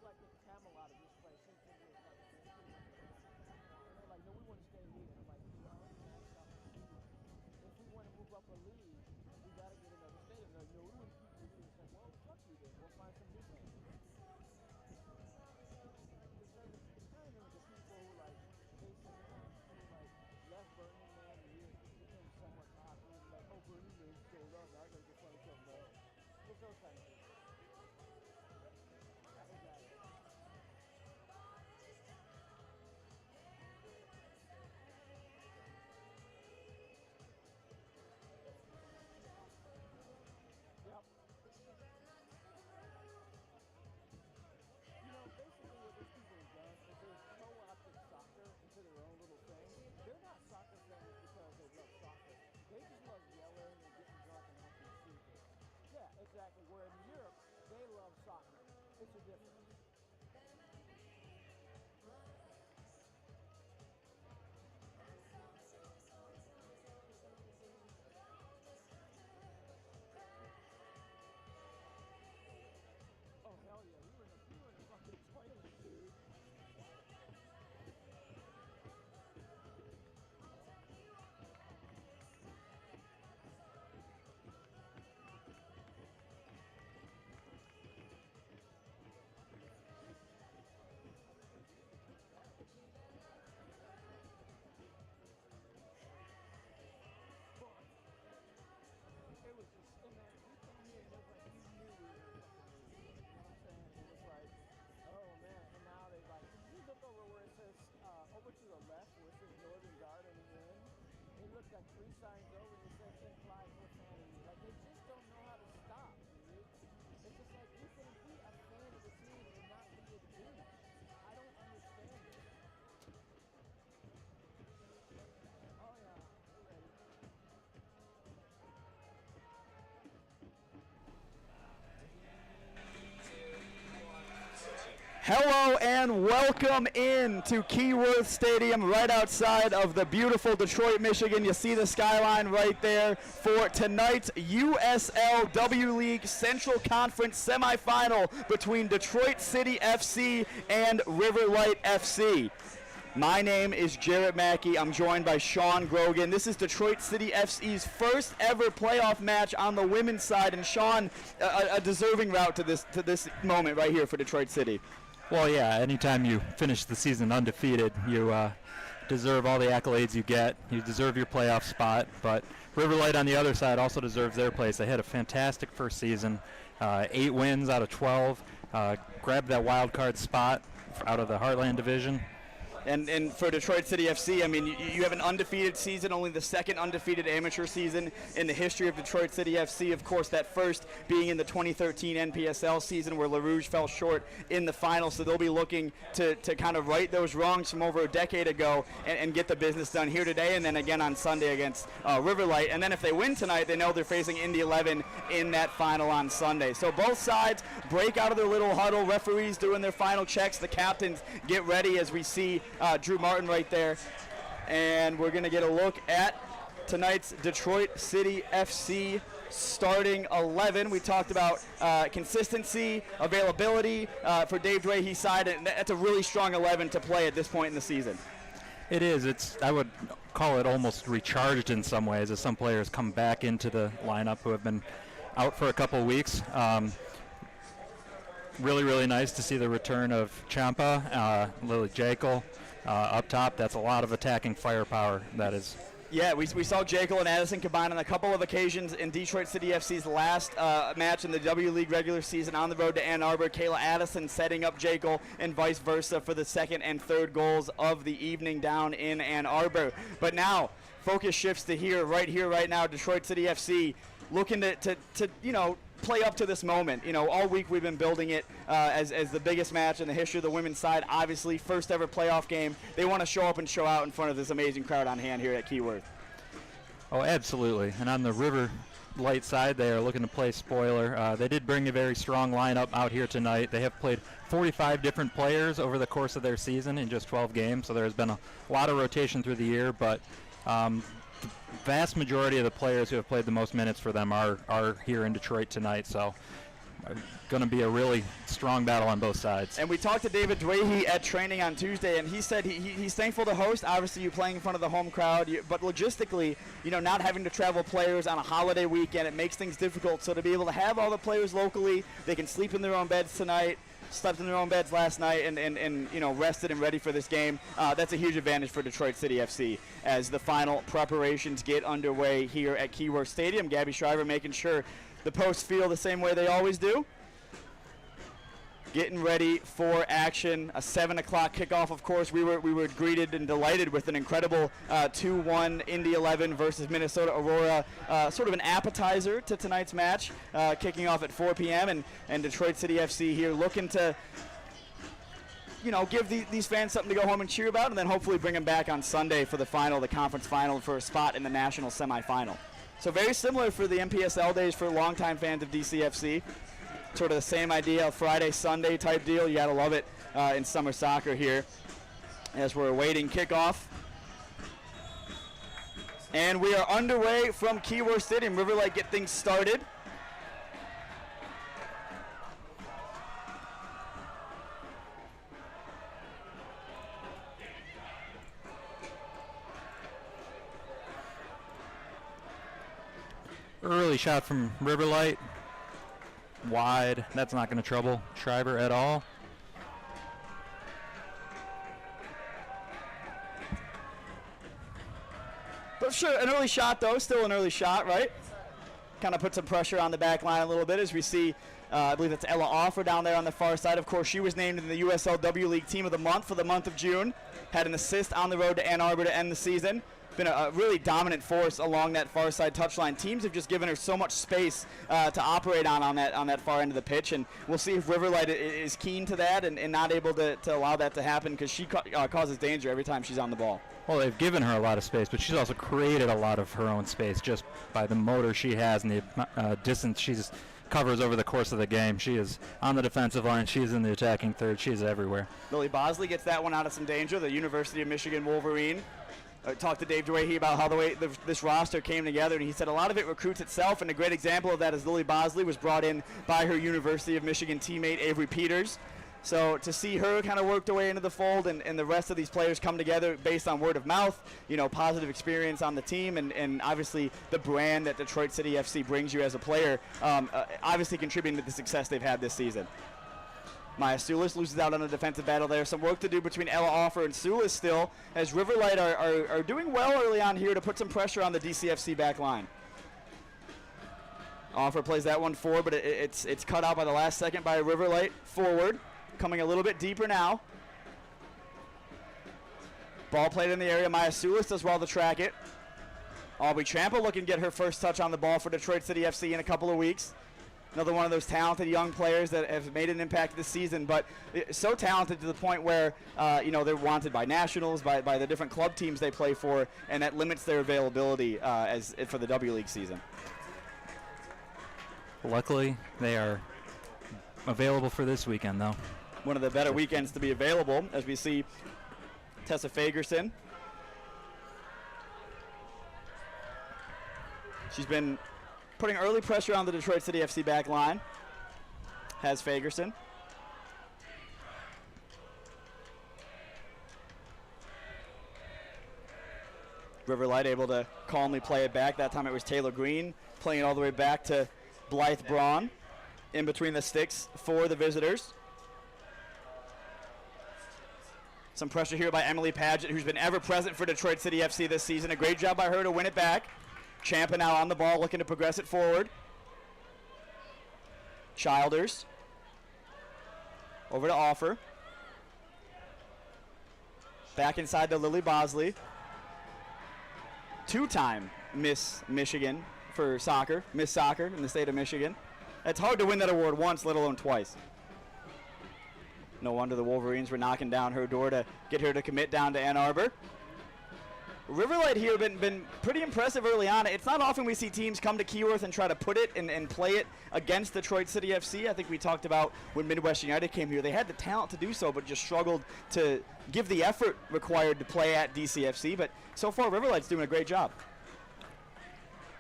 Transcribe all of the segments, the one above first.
like the Camelot of this place. They think we're like, and they're like, no, we want to stay here. And I'm like, we already maxed out the stadium. If we want to move up a league, we got to get another stadium. They're like, no, we want to keep the league. It's like, well, fuck you then. We'll find some new fans. It's kind of the people who like Jason who like left Burning Man and became somewhat popular. Like, oh, Burning Man sold out. Now I got to get funny something else. It's those kind of things. Exactly. Yep. You know, basically what these people have done is they've co-opted soccer into their own little thing. They're not soccer fans because they love soccer. They just love yelling and getting drunk and acting stupid. Yeah, exactly. Where in Europe, they love soccer. It's a difference. Oh, hell yeah. We were in a fucking toilet, dude. It was just, and man, we came here and it was like, you knew we were fucking losing. You know what I'm saying? It was like, oh man, and now they like, you look over where it says, over to the left where it says Northern Garden Inn, it looks like 3 signs over and it says implied profanity. Like, they just don't know how to stop, dude. It's just like, you can be a fan of the team and not be a douche. I don't understand it. Oh yeah, we're ready. Hello and welcome in to Keyworth Stadium right outside of the beautiful Detroit, Michigan. You see the skyline right there for tonight's USL W League Central Conference semifinal between Detroit City FC and River Light FC. My name is Jarrett Mackey. I'm joined by Sean Grogan. This is Detroit City FC's first ever playoff match on the women's side, and Sean, a deserving route to this moment right here for Detroit City. Well, yeah, anytime you finish the season undefeated, you deserve all the accolades you get. You deserve your playoff spot, but River Light on the other side also deserves their place. They had a fantastic first season, 8 wins out of 12, grabbed that wild card spot out of the Heartland Division. And for Detroit City FC, I mean, you have an undefeated season, only the second undefeated amateur season in the history of Detroit City FC. Of course, that first being in the 2013 NPSL season where LaRouge fell short in the final. So they'll be looking to kind of right those wrongs from over a decade ago and get the business done here today and then again on Sunday against River Light. And then if they win tonight, they know they're facing Indy 11 in that final on Sunday. So both sides break out of their little huddle. Referees doing their final checks. The captains get ready as we see Drew Martin right there, and we're going to get a look at tonight's Detroit City FC starting 11. We talked about consistency, availability for Dave Dwayhe's side, and that's a really strong 11 to play at this point in the season. It is. I would call it almost recharged in some ways as some players come back into the lineup who have been out for a couple weeks. Really, really nice to see the return of Champa, Lily Jekyll. Up top, that's a lot of attacking firepower, that is. Yeah, we saw Jekyll and Addison combine on a couple of occasions in Detroit City FC's last match in the W League regular season on the road to Ann Arbor. Kayla Addison setting up Jekyll and vice versa for the second and third goals of the evening down in Ann Arbor. But now, focus shifts to here, right now, Detroit City FC looking to play up to this moment. You know, all week we've been building it as the biggest match in the history of the women's side. Obviously, first ever playoff game. They want to show up and show out in front of this amazing crowd on hand here at Keyworth. Oh, absolutely. And on the River Light side, they are looking to play spoiler. They did bring a very strong lineup out here tonight. They have played 45 different players over the course of their season in just 12 games, so there has been a lot of rotation through the year, but the vast majority of the players who have played the most minutes for them are here in Detroit tonight. So going to be a really strong battle on both sides. And we talked to David Dwayhe at training on Tuesday, and he said he's thankful to host. Obviously, you playing in front of the home crowd, but logistically, not having to travel players on a holiday weekend, it makes things difficult. So to be able to have all the players locally, they can sleep in their own beds tonight, slept in their own beds last night, and rested and ready for this game. That's a huge advantage for Detroit City FC as the final preparations get underway here at Keyworth Stadium. Gabby Shriver making sure the posts feel the same way they always do. Getting ready for action. A 7 o'clock kickoff, of course. We were greeted and delighted with an incredible 2-1 Indy 11 versus Minnesota Aurora. Sort of an appetizer to tonight's match, kicking off at 4 p.m. And Detroit City FC here looking to give these fans something to go home and cheer about, and then hopefully bring them back on Sunday for the conference final, for a spot in the national semifinal. So very similar for the MPSL days for longtime fans of DCFC. Sort of the same idea, Friday, Sunday type deal. You got to love it in summer soccer here as we're awaiting kickoff. And we are underway from Keyworth Stadium. River Light get things started. Early shot from River Light. Wide. That's not going to trouble Shriver at all. But sure, an early shot, though. Still an early shot, right? Kind of put some pressure on the back line a little bit as we see, I believe it's Ella Offer down there on the far side. Of course, she was named in the USL W League Team of the Month for the month of June. Had an assist on the road to Ann Arbor to end the season. Been a really dominant force along that far side touchline. Teams have just given her so much space to operate on that far end of the pitch, and we'll see if Riverlight is keen to that and not able to allow that to happen, because she causes danger every time she's on the ball. Well, they've given her a lot of space, but she's also created a lot of her own space just by the motor she has and the distance she covers over the course of the game. She is on the defensive line. She is in the attacking third. She is everywhere. Lily Bosley gets that one out of some danger, the University of Michigan Wolverine. I talked to Dave Dwayhe about how the way this roster came together, and he said a lot of it recruits itself, and a great example of that is Lily Bosley was brought in by her University of Michigan teammate Avery Peters. So to see her kind of work her way into the fold and the rest of these players come together based on word of mouth, positive experience on the team, and obviously the brand that Detroit City FC brings you as a player, obviously contributing to the success they've had this season. Maya Sulis loses out on a defensive battle there. Some work to do between Ella Offer and Sulis still, as Riverlight are doing well early on here to put some pressure on the DCFC back line. Offer plays that one forward, but it's cut out by the last second by Riverlight. Forward, coming a little bit deeper now. Ball played in the area. Maya Sulis does well to track it. Aubrey Trampa looking to get her first touch on the ball for Detroit City FC in a couple of weeks. Another one of those talented young players that have made an impact this season, but so talented to the point where they're wanted by nationals, by the different club teams they play for, and that limits their availability for the W League season. Luckily, they are available for this weekend, though. One of the better weekends to be available, as we see Tessa Fagerson. She's been putting early pressure on the Detroit City FC back line. Has Fagerson. Riverlight able to calmly play it back. That time it was Taylor Green playing it all the way back to Blythe Braun in between the sticks for the visitors. Some pressure here by Emily Paget, who's been ever present for Detroit City FC this season. A great job by her to win it back. Champa now on the ball, looking to progress it forward. Childers. Over to Offer. Back inside to Lily Bosley. Two-time Miss Michigan for soccer. Miss Soccer in the state of Michigan. It's hard to win that award once, let alone twice. No wonder the Wolverines were knocking down her door to get her to commit down to Ann Arbor. Riverlight here been pretty impressive early on. It's not often we see teams come to Keyworth and try to put it and play it against Detroit City FC. I think we talked about when Midwest United came here. They had the talent to do so, but just struggled to give the effort required to play at DCFC. But so far, Riverlight's doing a great job.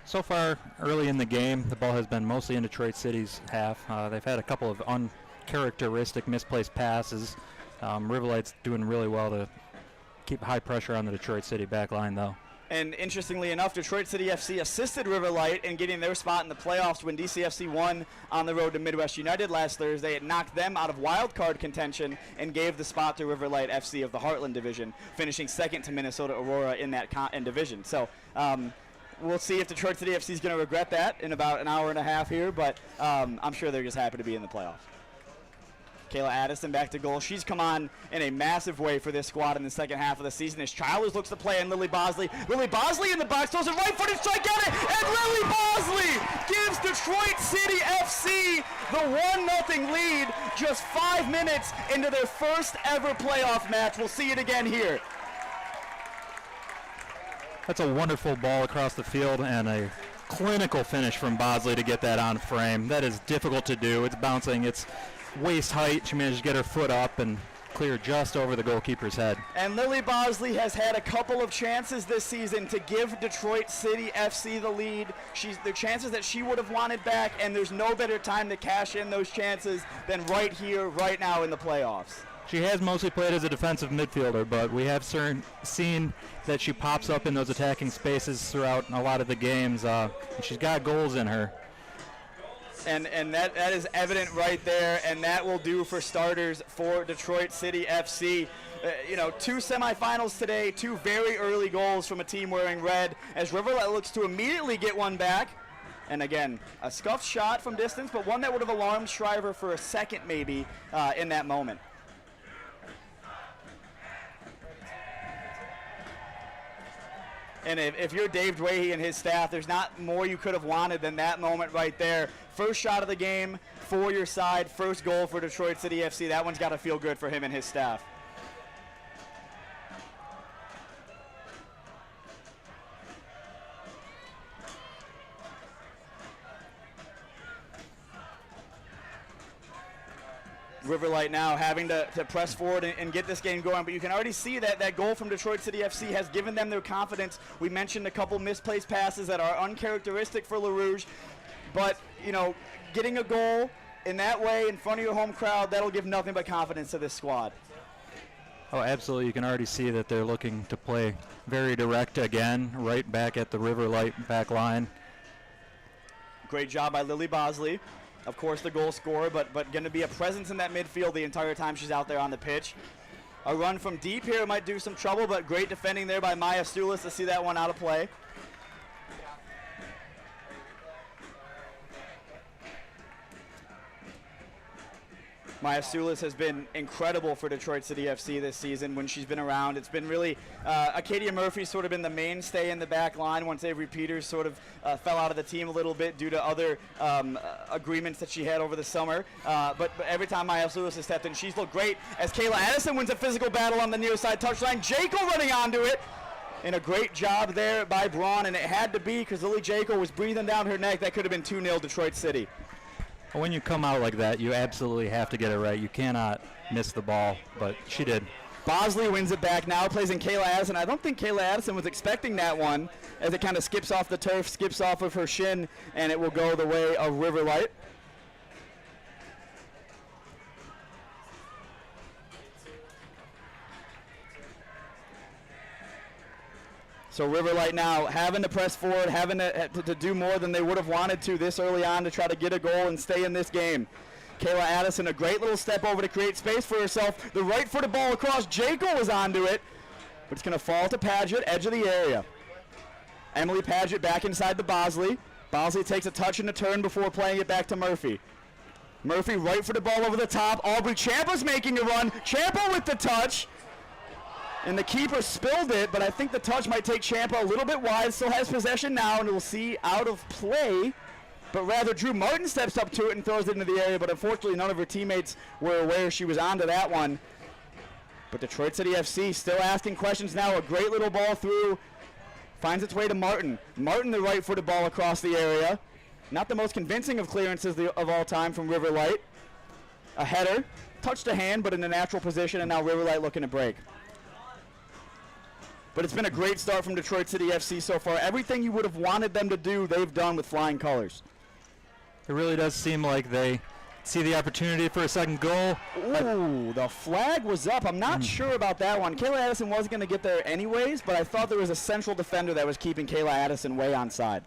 So far, early in the game, the ball has been mostly in Detroit City's half. They've had a couple of uncharacteristic misplaced passes. Riverlight's doing really well to keep high pressure on the Detroit City back line, though. And interestingly enough, Detroit City FC assisted Riverlight in getting their spot in the playoffs when DCFC won on the road to Midwest United last Thursday. It knocked them out of wild card contention and gave the spot to Riverlight FC of the Heartland Division, finishing second to Minnesota Aurora in that division. So we'll see if Detroit City FC is going to regret that in about an hour and a half here, but I'm sure they're just happy to be in the playoffs. Kayla Addison back to goal. She's come on in a massive way for this squad in the second half of the season as Childers looks to play on Lily Bosley. Lily Bosley in the box, throws a right-footed strike at it, and Lily Bosley gives Detroit City FC the 1-0 lead just 5 minutes into their first ever playoff match. We'll see it again here. That's a wonderful ball across the field and a clinical finish from Bosley to get that on frame. That is difficult to do. It's bouncing. It's waist height. She managed to get her foot up and clear just over the goalkeeper's head. And Lily Bosley has had a couple of chances this season to give Detroit City FC the lead. The chances that she would have wanted back, and there's no better time to cash in those chances than right here, right now in the playoffs. She has mostly played as a defensive midfielder, but we have seen that she pops up in those attacking spaces throughout a lot of the games. She's got goals in her. And that is evident right there, and that will do for starters for Detroit City FC. 2 semifinals today, 2 very early goals from a team wearing red, as Riverlight looks to immediately get one back. And again, a scuffed shot from distance, but one that would have alarmed Shriver for a second maybe in that moment. And if you're Dave Dwahey and his staff, there's not more you could have wanted than that moment right there. First shot of the game for your side, first goal for Detroit City FC. That one's got to feel good for him and his staff. Riverlight now having to press forward and get this game going, but you can already see that goal from Detroit City FC has given them their confidence. We mentioned a couple misplaced passes that are uncharacteristic for LaRouge, but getting a goal in that way in front of your home crowd, that'll give nothing but confidence to this squad. Oh, absolutely. You can already see that they're looking to play very direct again, right back at the Riverlight back line. Great job by Lily Bosley. Of course, the goal scorer, but going to be a presence in that midfield the entire time she's out there on the pitch. A run from deep here might do some trouble, but great defending there by Maya Stulis to see that one out of play. Maya Stulis has been incredible for Detroit City FC this season when she's been around. It's been really, Acadia Murphy's sort of been the mainstay in the back line once Avery Peters sort of fell out of the team a little bit due to other agreements that she had over the summer. But every time Maya Stulis has stepped in, she's looked great as Kayla Addison wins a physical battle on the near side touchline. Jaco running onto it. And a great job there by Braun, and it had to be because Lily Jaco was breathing down her neck. That could have been 2-0 Detroit City. When you come out like that, you absolutely have to get it right. You cannot miss the ball, but she did. Bosley wins it back now, plays in Kayla Addison. I don't think Kayla Addison was expecting that one as it kind of skips off the turf, skips off of her shin, and it will go the way of Riverlight. So Riverlight now having to press forward, having to do more than they would have wanted to this early on to try to get a goal and stay in this game. Kayla Addison, a great little step over to create space for herself. The right-footed ball across. Jaco was onto it, but it's going to fall to Paget, edge of the area. Emily Paget back inside the Bosley. Bosley takes a touch and a turn before playing it back to Murphy. Murphy right-footed ball over the top. Aubrey Champa's making a run. Champa with the touch. And the keeper spilled it, but I think the touch might take Champa a little bit wide. Still has possession now, and we'll see out of play. But rather, Drew Martin steps up to it and throws it into the area, but unfortunately none of her teammates were aware she was onto that one. But Detroit City FC still asking questions now. A great little ball through. Finds its way to Martin. Martin, the right-footed ball across the area. Not the most convincing of clearances of all time from Riverlight. A header. Touched a hand, but in a natural position, and now Riverlight looking to break. But it's been a great start from Detroit City FC so far. Everything you would have wanted them to do, they've done with flying colors. It really does seem like they see the opportunity for a second goal. Ooh, the flag was up. I'm not sure about that one. Kayla Addison wasn't going to get there anyways, but I thought there was a central defender that was keeping Kayla Addison way onside.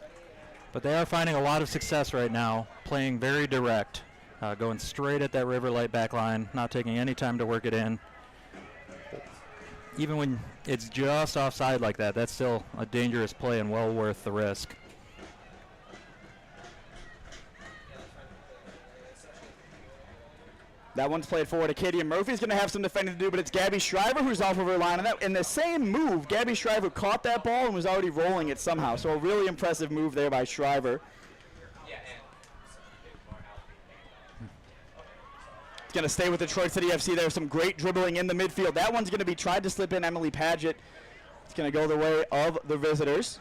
But they are finding a lot of success right now, playing very direct, going straight at that Riverlight back line, not taking any time to work it in. Even when it's just offside like that, that's still a dangerous play and well worth the risk. That one's played forward. Acadia Murphy's going to have some defending to do, but it's Gabby Shriver who's off of her line. And that, in the same move, Gabby Shriver caught that ball and was already rolling it somehow. So a really impressive move there by Shriver. It's going to stay with Detroit City FC. There's some great dribbling in the midfield. That one's going to be tried to slip in Emily Paget. It's going to go the way of the visitors.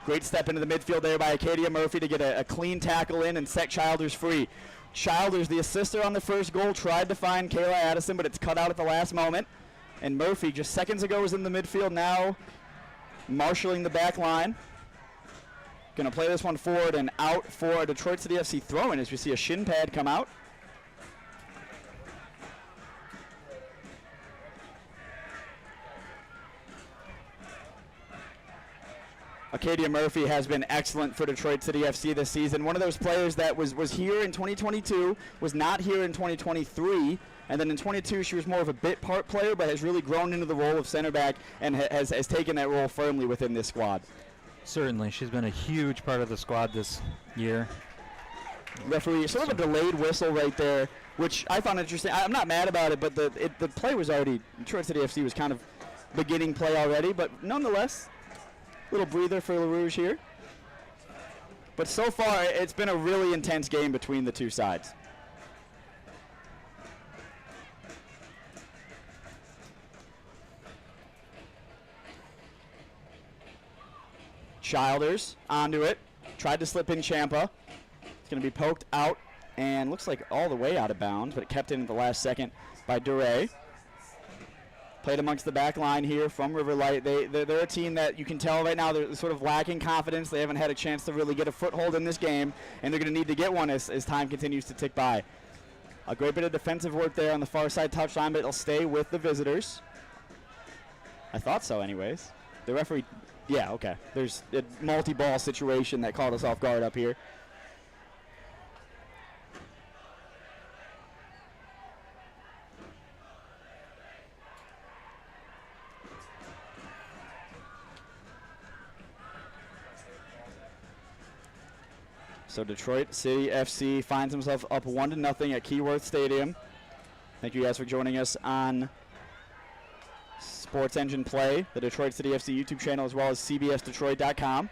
Great step into the midfield there by Acadia Murphy to get a clean tackle in and set Childers free. Childers, the assister on the first goal, tried to find Kayla Addison, but it's cut out at the last moment. And Murphy, just seconds ago, was in the midfield, now marshaling the back line. Going to play this one forward and out for a Detroit City FC throw-in as we see a shin pad come out. Acadia Murphy has been excellent for Detroit City FC this season. One of those players that was here in 2022, was not here in 2023, and then in 22 she was more of a bit part player, but has really grown into the role of center back and has taken that role firmly within this squad. Certainly, she's been a huge part of the squad this year. Referee, sort of a delayed whistle right there, which I found interesting. I'm not mad about it, but the play was already, Detroit City FC was kind of beginning play already, but nonetheless, little breather for LaRouge here. But so far, it's been a really intense game between the two sides. Childers onto it. Tried to slip in Champa. It's going to be poked out and looks like all the way out of bounds, but it kept in at the last second by Duray. Played amongst the back line here from Riverlight. They're a team that you can tell right now they're sort of lacking confidence. They haven't had a chance to really get a foothold in this game, and they're going to need to get one as time continues to tick by. A great bit of defensive work there on the far side touchline, but it'll stay with the visitors. I thought so anyways. The referee, yeah, okay. There's a multi-ball situation that caught us off guard up here. So Detroit City FC finds himself up 1-0 at Keyworth Stadium. Thank you guys for joining us on Sports Engine Play, the Detroit City FC YouTube channel, as well as cbsdetroit.com.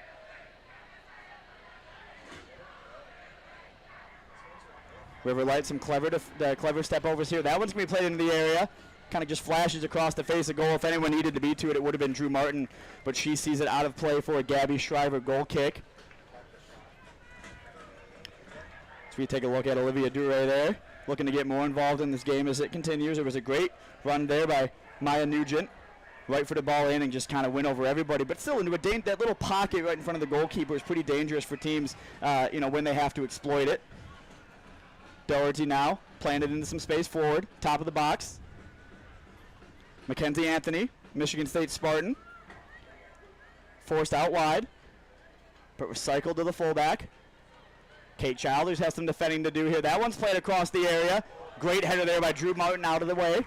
Riverlight, some clever step overs here. That one's going to be played into the area. Kind of just flashes across the face of goal. If anyone needed to be to it, it would have been Drew Martin, but she sees it out of play for a Gabby Shriver goal kick. So we take a look at Olivia Duray there, looking to get more involved in this game as it continues. It was a great run there by Maya Nugent. Right for the ball in and just kind of went over everybody. But still, into that little pocket right in front of the goalkeeper is pretty dangerous for teams, when they have to exploit it. Doherty now playing it into some space forward, top of the box. Mackenzie Anthony, Michigan State Spartan. Forced out wide, but recycled to the fullback. Kate Childers has some defending to do here. That one's played across the area. Great header there by Drew Martin out of the way.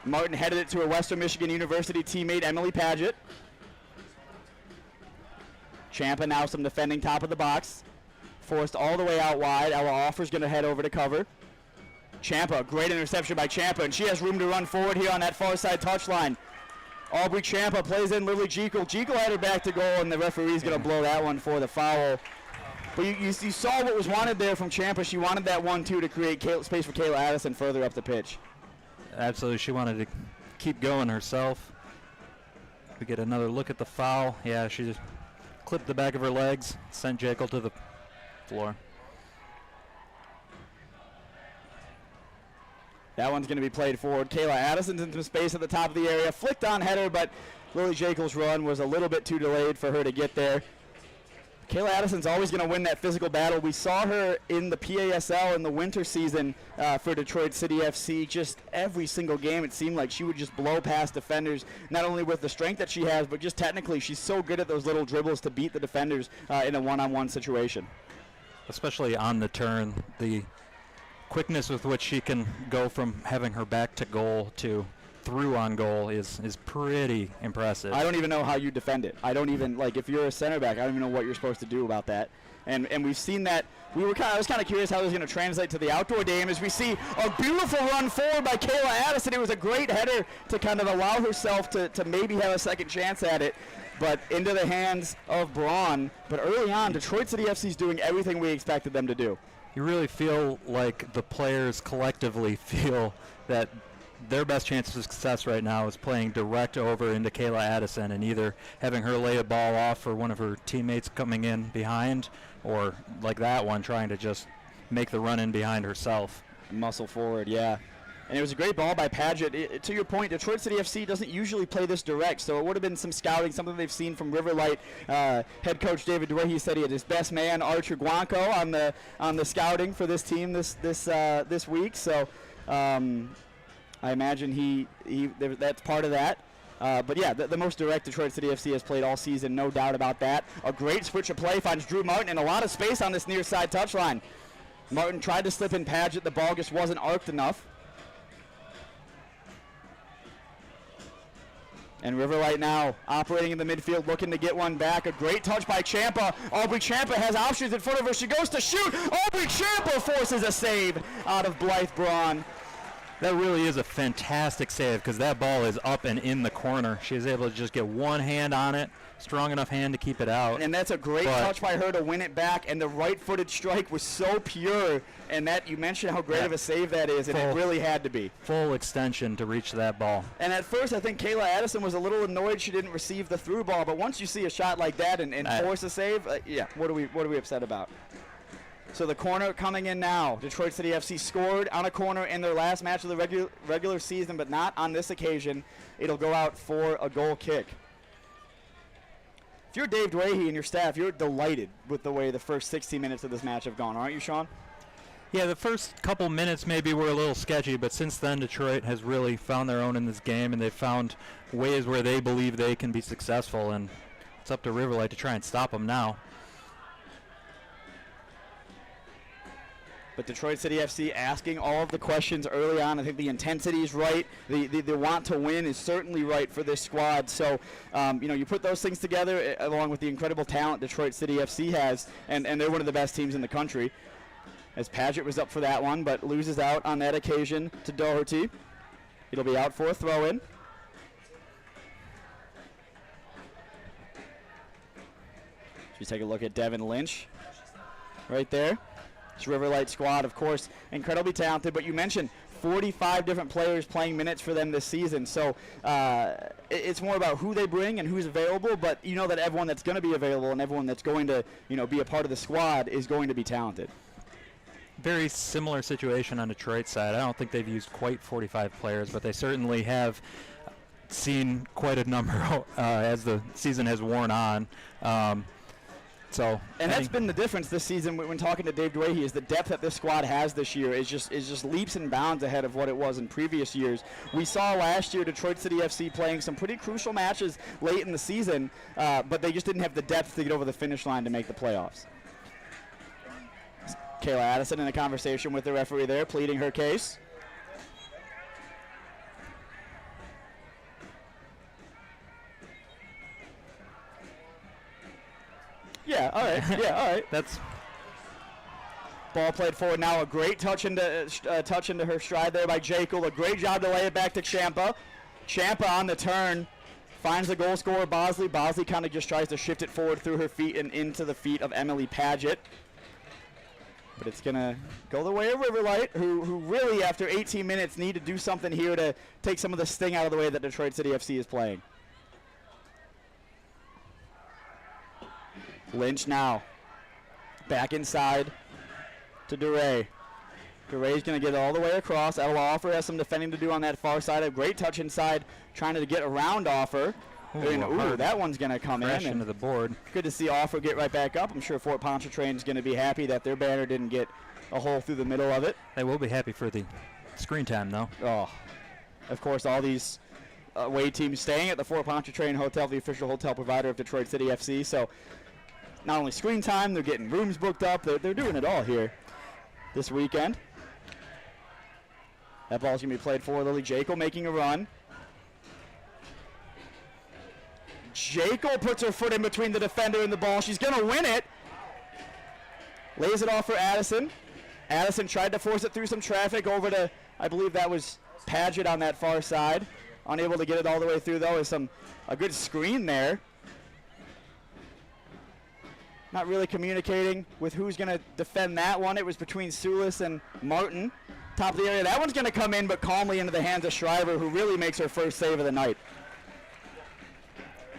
Martin headed it to her Western Michigan University teammate, Emily Paget. Champa now some defending top of the box. Forced all the way out wide. Ella Offer's going to head over to cover. Champa, great interception by Champa, and she has room to run forward here on that far side touchline. Aubrey Champa plays in Lily Jekyll. Jekyll had her back to goal, and the referee's going to blow that one for the foul. But you saw what was wanted there from Champa. She wanted that 1-2 to create space for Kayla Addison further up the pitch. Absolutely. She wanted to keep going herself. We get another look at the foul. Yeah, she just clipped the back of her legs, sent Jekyll to the floor. That one's going to be played forward. Kayla Addison's in some space at the top of the area. Flicked on header, but Lily Jekyll's run was a little bit too delayed for her to get there. Kayla Addison's always going to win that physical battle. We saw her in the PASL in the winter season for Detroit City FC. Just every single game, it seemed like she would just blow past defenders, not only with the strength that she has, but just technically. She's so good at those little dribbles to beat the defenders in a one-on-one situation. Especially on the turn, the quickness with which she can go from having her back to goal to through on goal is pretty impressive. I don't even know how you defend it. I don't even, like, if you're a center back, I don't even know what you're supposed to do about that. And we've seen that. I was kind of curious how it was going to translate to the outdoor game as we see a beautiful run forward by Kayla Addison. It was a great header to kind of allow herself to maybe have a second chance at it, but into the hands of Braun. But early on, Detroit City FC is doing everything we expected them to do. You really feel like the players collectively feel that their best chance of success right now is playing direct over into Kayla Addison and either having her lay a ball off for one of her teammates coming in behind, or like that one, trying to just make the run in behind herself. Muscle forward, yeah. And it was a great ball by Paget. To your point, Detroit City FC doesn't usually play this direct, so it would have been some scouting, something they've seen from Riverlight. Head coach David Dwyer, he said he had his best man, Archer Guanco, on the scouting for this team this week. So I imagine that's part of that. But yeah, the most direct Detroit City FC has played all season, no doubt about that. A great switch of play finds Drew Martin and a lot of space on this near side touchline. Martin tried to slip in Paget. The ball just wasn't arced enough. And Riverlight now operating in the midfield, looking to get one back. A great touch by Champa. Aubrey Champa has options in front of her. She goes to shoot. Aubrey Champa forces a save out of Blythe Braun. That really is a fantastic save because that ball is up and in the corner. She is able to just get one hand on it, strong enough hand to keep it out. And that's a great touch by her to win it back, and the right-footed strike was so pure, and that you mentioned how great of a save that is, and it really had to be. Full extension to reach that ball. And at first, I think Kayla Addison was a little annoyed she didn't receive the through ball, but once you see a shot like that and force a save, yeah, what are we upset about? So the corner coming in now. Detroit City FC scored on a corner in their last match of the regular season, but not on this occasion. It'll go out for a goal kick. If you're Dave Dwyer and your staff, you're delighted with the way the first 60 minutes of this match have gone, aren't you, Sean? Yeah, the first couple minutes maybe were a little sketchy, but since then Detroit has really found their own in this game, and they've found ways where they believe they can be successful, and it's up to Riverlight to try and stop them now. But Detroit City FC asking all of the questions early on. I think the intensity is right. The want to win is certainly right for this squad. So, you put those things together along with the incredible talent Detroit City FC has, and they're one of the best teams in the country. As Paget was up for that one, but loses out on that occasion to Doherty. It'll be out for a throw-in. Just take a look at Devin Lynch right there. This Riverlight squad, of course, incredibly talented, but you mentioned 45 different players playing minutes for them this season. So it's more about who they bring and who's available, but you know that everyone that's going to be available and everyone that's going to be a part of the squad is going to be talented. Very similar situation on Detroit's side. I don't think they've used quite 45 players, but they certainly have seen quite a number as the season has worn on. And that's been the difference this season when talking to Dave Dwyer, is the depth that this squad has this year is just leaps and bounds ahead of what it was in previous years. We saw last year Detroit City FC playing some pretty crucial matches late in the season, but they just didn't have the depth to get over the finish line to make the playoffs. Kayla Addison in a conversation with the referee there, pleading her case. Yeah, all right. Yeah, all right. That's ball played forward now. A great touch into her stride there by Jekyll. A great job to lay it back to Champa. Champa on the turn finds the goal scorer Bosley. Bosley kind of just tries to shift it forward through her feet and into the feet of Emily Paget. But it's gonna go the way of Riverlight, who really after 18 minutes need to do something here to take some of the sting out of the way that Detroit City FC is playing. Lynch now back inside to DeRay. Garay's going to get it all the way across. Ella Offer has some defending to do on that far side. A great touch inside, trying to get around Offer. Ooh, that one's going to come in. Into the board. Good to see Offer get right back up. I'm sure Fort Pontchartrain is going to be happy that their banner didn't get a hole through the middle of it. They will be happy for the screen time, though. Oh, of course, all these away teams staying at the Fort Pontchartrain Hotel, the official hotel provider of Detroit City FC. So not only screen time, they're getting rooms booked up. They're doing it all here this weekend. That ball's going to be played for Lily Jekyll making a run. Jekyll puts her foot in between the defender and the ball. She's going to win it. Lays it off for Addison. Addison tried to force it through some traffic over to, I believe that was Paget on that far side. Unable to get it all the way through, though, with a good screen there. Not really communicating with who's going to defend that one. It was between Sulis and Martin. Top of the area. That one's going to come in, but calmly into the hands of Shriver, who really makes her first save of the night.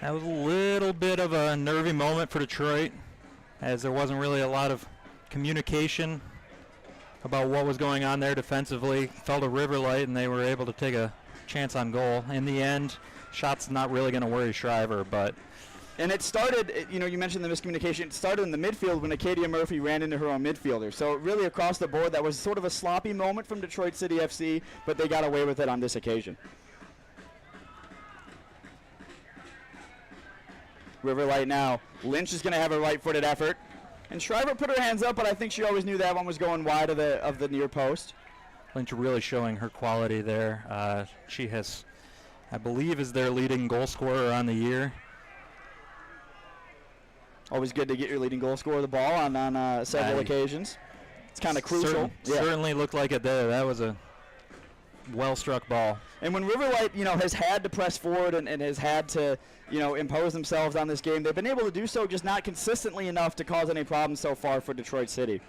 That was a little bit of a nervy moment for Detroit, as there wasn't really a lot of communication about what was going on there defensively. Fell to Riverlight, and they were able to take a chance on goal. In the end, shot's not really going to worry Shriver, but... And it started, you mentioned the miscommunication. It started in the midfield when Acadia Murphy ran into her own midfielder. So really across the board, that was sort of a sloppy moment from Detroit City FC, but they got away with it on this occasion. Riverlight now. Lynch is going to have a right-footed effort. And Shriver put her hands up, but I think she always knew that one was going wide of the near post. Lynch really showing her quality there. She has, I believe, is their leading goal scorer on the year. Always good to get your leading goal scorer the ball on several occasions. It's kind of crucial. Certainly looked like it there. That was a well-struck ball. And when Riverlight, has had to press forward and has had to, impose themselves on this game, they've been able to do so, just not consistently enough to cause any problems so far for Detroit City.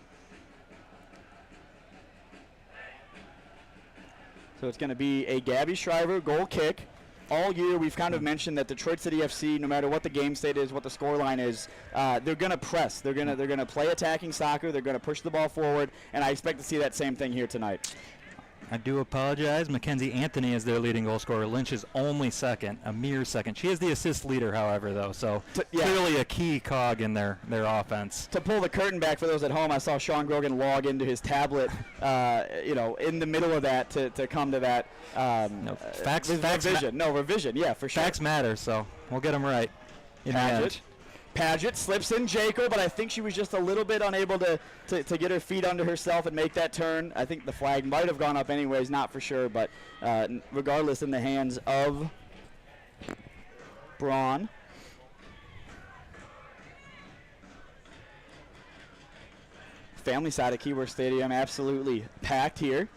So it's going to be a Gabby Shriver goal kick. All year we've kind of mentioned that Detroit City FC, no matter what the game state is, what the scoreline is, they're going to press. They're going to play attacking soccer. They're going to push the ball forward, and I expect to see that same thing here tonight. I do apologize. Mackenzie Anthony is their leading goal scorer. Lynch is only second, a mere second. She is the assist leader, however, though, so clearly a key cog in their offense. To pull the curtain back for those at home, I saw Sean Grogan log into his tablet, in the middle of that to come to that revision. Yeah, for sure. Facts matter, so we'll get them right in the end. Paget slips in Jaco, but I think she was just a little bit unable to get her feet under herself and make that turn. I think the flag might have gone up anyways, not for sure, but regardless, in the hands of Braun. Family side of Keyworth Stadium absolutely packed here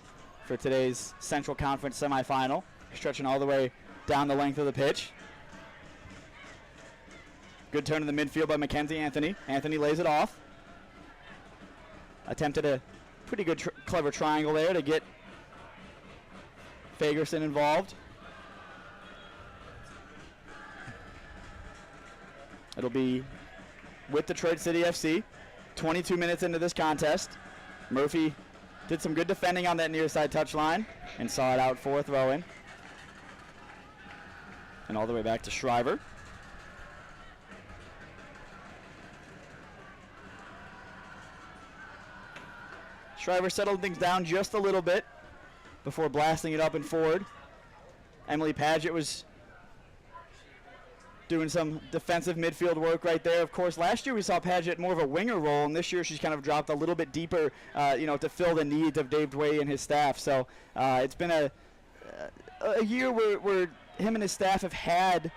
for today's Central Conference semifinal, stretching all the way down the length of the pitch. Good turn in the midfield by Mackenzie Anthony. Anthony lays it off. Attempted a pretty good, clever triangle there to get Fagerson involved. It'll be with Detroit City FC. 22 minutes into this contest. Murphy did some good defending on that near side touchline and saw it out for a throw-in. And all the way back to Shriver. Shriver settled things down just a little bit before blasting it up and forward. Emily Paget was doing some defensive midfield work right there. Of course, last year we saw Paget more of a winger role, and this year she's kind of dropped a little bit deeper, to fill the needs of Dave Dway and his staff. So it's been a year where him and his staff have had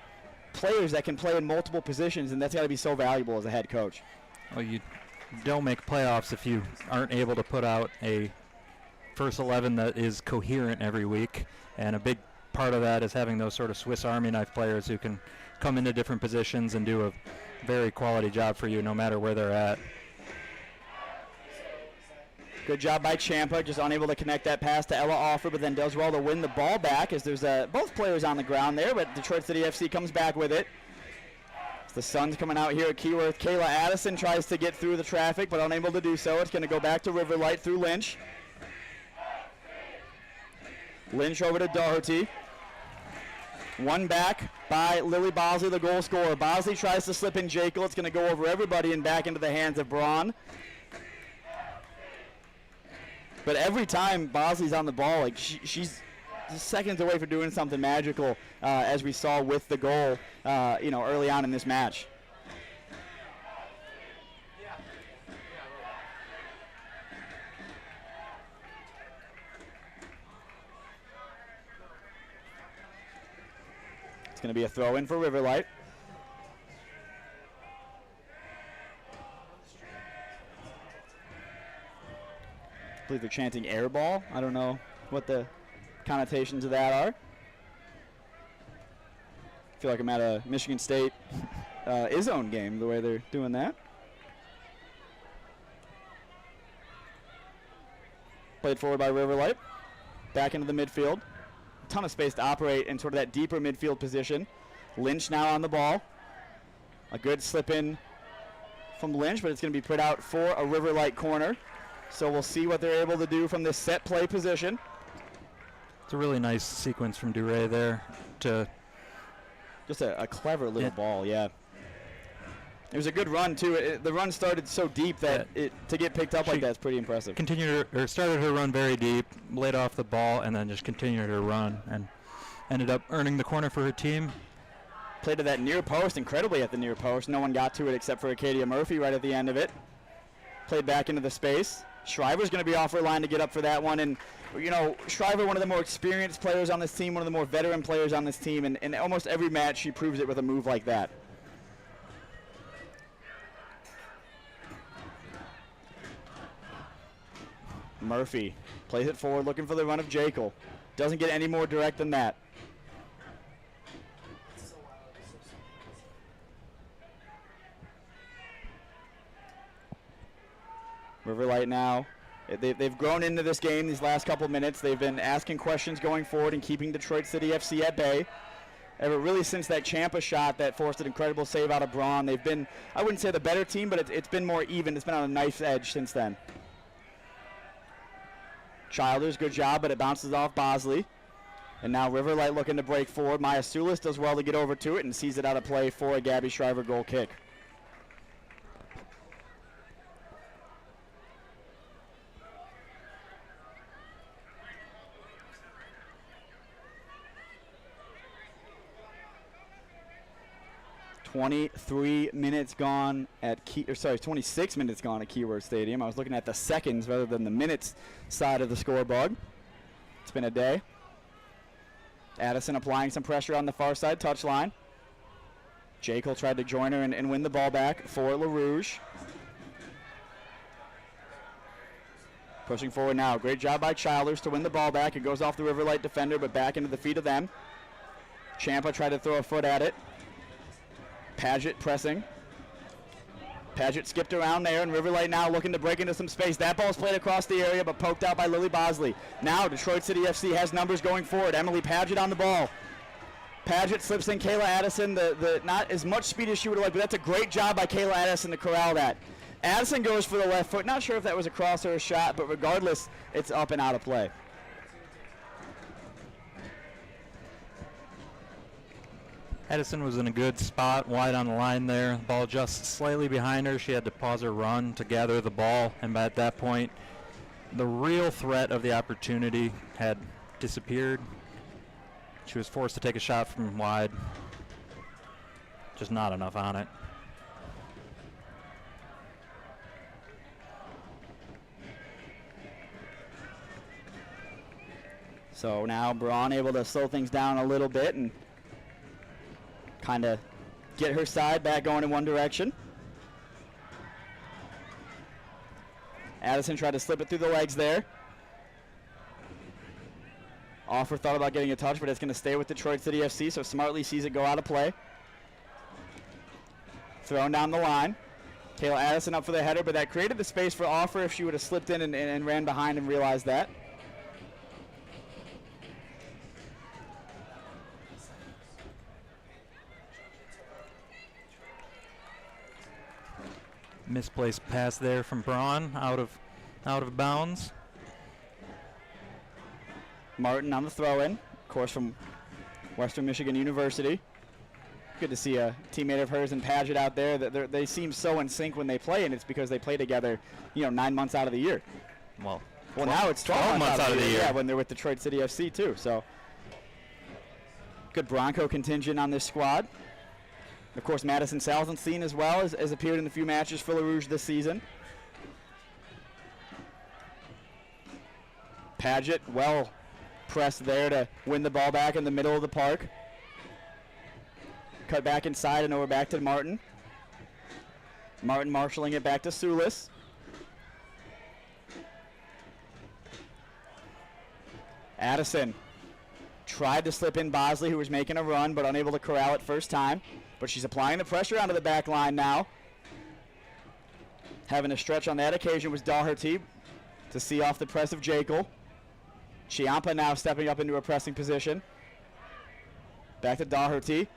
players that can play in multiple positions, and that's got to be so valuable as a head coach. Well, you don't make playoffs if you aren't able to put out a first 11 that is coherent every week, and a big part of that is having those sort of Swiss Army knife players who can come into different positions and do a very quality job for you no matter where they're at. Good job by Champa, just unable to connect that pass to Ella Offer, but then does well to win the ball back as there's both players on the ground there, but Detroit City FC comes back with it. The Suns coming out here at Keyworth. Kayla Addison tries to get through the traffic, but unable to do so. It's going to go back to Riverlight through Lynch. Lynch over to Doherty. One back by Lily Bosley, the goal scorer. Bosley tries to slip in Jekyll. It's going to go over everybody and back into the hands of Braun. But every time Bosley's on the ball, like she's seconds away from doing something magical, as we saw with the goal, early on in this match. It's going to be a throw-in for Riverlight. I believe they're chanting air ball. I don't know what the connotations of that are. I feel like I'm at a Michigan State Izzone game, the way they're doing that. Played forward by Riverlight. Back into the midfield. A ton of space to operate in sort of that deeper midfield position. Lynch now on the ball. A good slip in from Lynch, but it's going to be put out for a Riverlight corner. So we'll see what they're able to do from this set play position. It's a really nice sequence from Duray there. Just a clever little ball, yeah. It was a good run, too. The run started so deep that to get picked up like that is pretty impressive. Started her run very deep, laid off the ball, and then just continued her run and ended up earning the corner for her team. Played to that near post, incredibly at the near post. No one got to it except for Acadia Murphy right at the end of it. Played back into the space. Shriver's going to be off her line to get up for that one. And, Shriver, one of the more experienced players on this team, one of the more veteran players on this team. And in almost every match, she proves it with a move like that. Murphy plays it forward, looking for the run of Jekyll. Doesn't get any more direct than that. Riverlight now, they've grown into this game these last couple minutes. They've been asking questions going forward and keeping Detroit City FC at bay. Ever really since that Champa shot that forced an incredible save out of Braun, they've been, I wouldn't say the better team, but it's been more even. It's been on a knife's edge since then. Childers, good job, but it bounces off Bosley. And now Riverlight looking to break forward. Maya Sulis does well to get over to it and sees it out of play for a Gabby Shriver goal kick. $23 minutes gone at 26 minutes gone at Keyword Stadium. I was looking at the seconds rather than the minutes side of the scoreboard. It's been a day. Addison applying some pressure on the far side touchline. Jekyll tried to join her and win the ball back for LaRouge. Pushing forward now. Great job by Childers to win the ball back. It goes off the Riverlight defender, but back into the feet of them. Champa tried to throw a foot at it. Paget pressing. Paget skipped around there, and Riverlight now looking to break into some space. That ball's played across the area, but poked out by Lily Bosley. Now Detroit City FC has numbers going forward. Emily Paget on the ball. Paget slips in Kayla Addison. The not as much speed as she would have liked, but that's a great job by Kayla Addison to corral that. Addison goes for the left foot. Not sure if that was a cross or a shot, but regardless, it's up and out of play. Addison was in a good spot, wide on the line there. Ball just slightly behind her. She had to pause her run to gather the ball, and at that point, the real threat of the opportunity had disappeared. She was forced to take a shot from wide. Just not enough on it. So now Braun able to slow things down a little bit and kind of get her side back going in one direction. Addison tried to slip it through the legs there. Offer thought about getting a touch, but it's going to stay with Detroit City FC, so smartly sees it go out of play. Thrown down the line. Kayla Addison up for the header, but that created the space for Offer if she would have slipped in and ran behind and realized that. Misplaced pass there from Braun, out of bounds. Martin on the throw-in, of course from Western Michigan University. Good to see a teammate of hers and Paget out there. They seem so in sync when they play, and it's because they play together, 9 months out of the year. Well, now it's 12 months out of the year. Yeah, when they're with Detroit City FC too. So good Bronco contingent on this squad. Of course, Madison Salzenstein as well has appeared in a few matches for Le Rouge this season. Paget well pressed there to win the ball back in the middle of the park. Cut back inside and over back to Martin. Martin marshalling it back to Sulis. Addison tried to slip in Bosley, who was making a run, but unable to corral it first time. But she's applying the pressure onto the back line now. Having a stretch on that occasion was Daugherty to see off the press of Jekyll. Chiampa now stepping up into a pressing position. Back to Daugherty.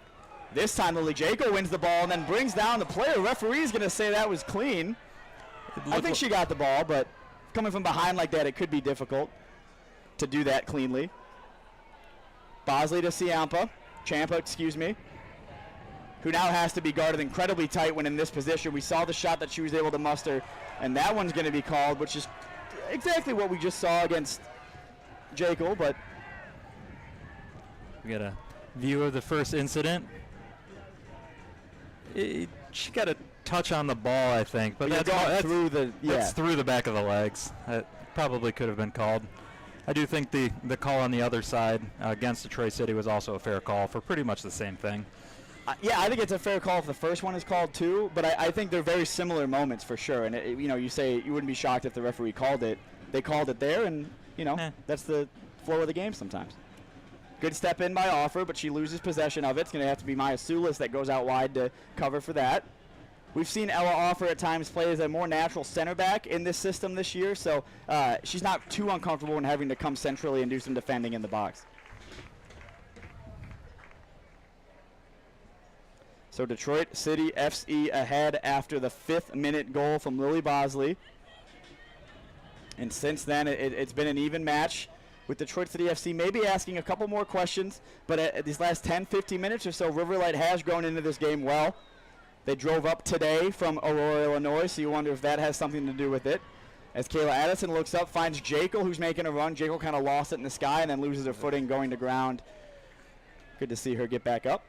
This time Lily Jekyll wins the ball and then brings down the player. Referee's going to say that was clean. I think she got the ball, but coming from behind like that, it could be difficult to do that cleanly. Bosley to Champa, who now has to be guarded incredibly tight when in this position. We saw the shot that she was able to muster, and that one's going to be called, which is exactly what we just saw against Jekyll, but we got a view of the first incident. She got a touch on the ball, I think, but that's through the back of the legs. That probably could have been called. I do think the call on the other side against Detroit City was also a fair call for pretty much the same thing. I think it's a fair call if the first one is called too, but I think they're very similar moments for sure. And you say you wouldn't be shocked if the referee called it. They called it there, and that's the flow of the game sometimes. Good step in by Offer, but she loses possession of it. It's going to have to be Maya Sulis that goes out wide to cover for that. We've seen Ella Offer at times play as a more natural center back in this system this year, so she's not too uncomfortable when having to come centrally and do some defending in the box. So Detroit City FC ahead after the 5th-minute goal from Lily Bosley. And since then, it's been an even match with Detroit City FC maybe asking a couple more questions, but at these last 10, 15 minutes or so, Riverlight has grown into this game well. They drove up today from Aurora, Illinois, so you wonder if that has something to do with it. As Kayla Addison looks up, finds Jekyll, who's making a run. Jekyll kind of lost it in the sky and then loses her footing going to ground. Good to see her get back up.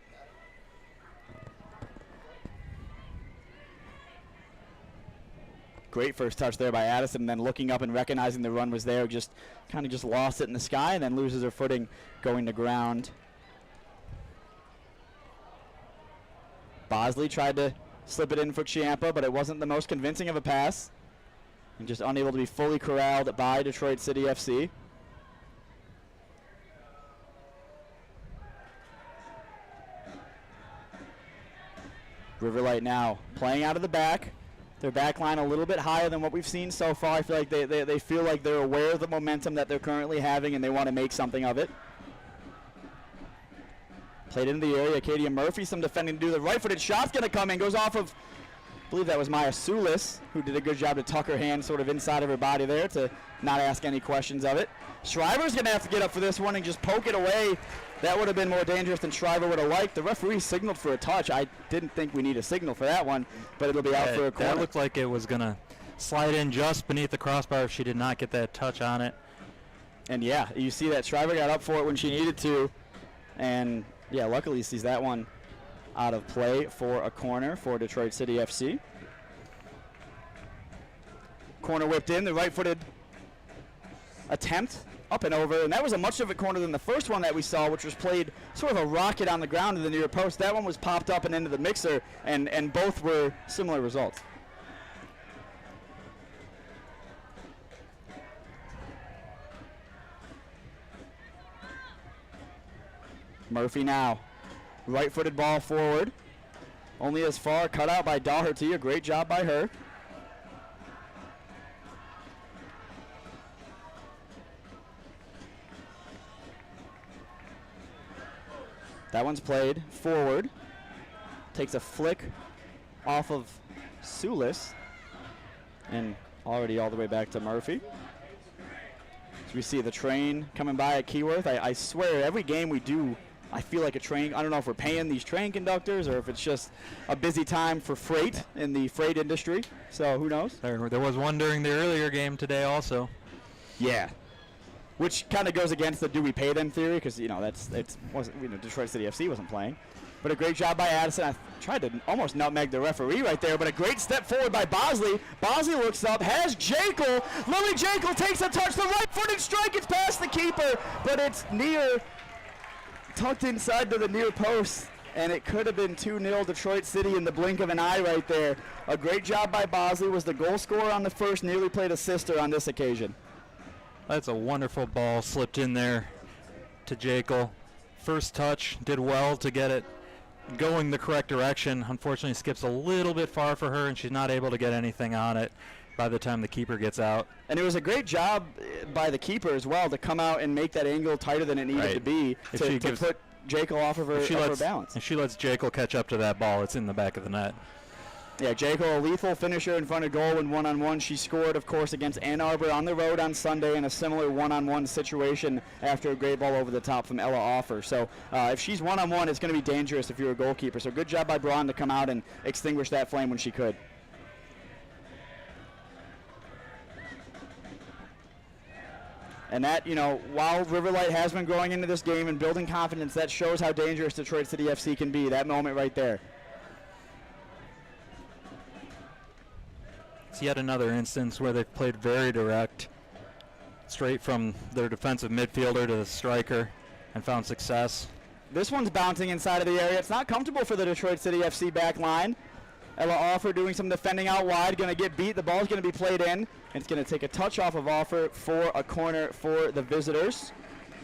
Great first touch there by Addison, and then looking up and recognizing the run was there, just lost it in the sky and then loses her footing going to ground. Bosley tried to slip it in for Chiampa, but it wasn't the most convincing of a pass, and just unable to be fully corralled by Detroit City FC. Riverlight now playing out of the back. Their back line a little bit higher than what we've seen so far. I feel like they feel like they're aware of the momentum that they're currently having and they want to make something of it. Played into the area. Acadia Murphy, some defending to do. The right-footed shot's going to come in. Goes off of, I believe that was Maya Sulis, who did a good job to tuck her hand sort of inside of her body there to not ask any questions of it. Shriver's going to have to get up for this one and just poke it away. That would have been more dangerous than Shriver would have liked. The referee signaled for a touch. I didn't think we need a signal for that one, but it'll be out for a corner. That looked like it was going to slide in just beneath the crossbar if she did not get that touch on it. And yeah, you see that Shriver got up for it when she needed to. And yeah, luckily sees that one out of play for a corner for Detroit City FC. Corner whipped in, the right-footed attempt up and over, and that was a much different corner than the first one that we saw, which was played sort of a rocket on the ground to the near post. That one was popped up and into the mixer, and both were similar results. Murphy now, right-footed ball forward, only as far, cut out by Daugherty, a great job by her. That one's played forward. Takes a flick off of Sulis. And already all the way back to Murphy. So we see the train coming by at Keyworth. I swear, every game we do, I feel like a train. I don't know if we're paying these train conductors or if it's just a busy time for freight in the freight industry. So who knows? There was one during the earlier game today also. Yeah. Which kind of goes against the do we pay them theory, because Detroit City FC wasn't playing. But a great job by Addison. I tried to almost nutmeg the referee right there, but a great step forward by Bosley. Bosley looks up, has Jekyll. Lily Jekyll takes a touch. The right-footed strike gets past the keeper, but it's tucked inside to the near post, and it could have been 2-0 Detroit City in the blink of an eye right there. A great job by Bosley. Was the goal scorer on the first, nearly played a sister on this occasion. That's a wonderful ball, slipped in there to Jekyll. First touch, did well to get it going the correct direction. Unfortunately, skips a little bit far for her, and she's not able to get anything on it by the time the keeper gets out. And it was a great job by the keeper as well to come out and make that angle tighter than it needed to be to put Jekyll off of her balance. If she lets Jekyll catch up to that ball, it's in the back of the net. Yeah, Jekyll, a lethal finisher in front of goal in one-on-one. She scored, of course, against Ann Arbor on the road on Sunday in a similar one-on-one situation after a great ball over the top from Ella Offer. So if she's one-on-one, it's going to be dangerous if you're a goalkeeper. So good job by Braun to come out and extinguish that flame when she could. And that, while Riverlight has been growing into this game and building confidence, that shows how dangerous Detroit City FC can be, that moment right there. It's yet another instance where they've played very direct, straight from their defensive midfielder to the striker, and found success. This one's bouncing inside of the area. It's not comfortable for the Detroit City FC back line. Ella Offer doing some defending out wide, going to get beat. The ball's going to be played in. It's going to take a touch off of Offer for a corner for the visitors.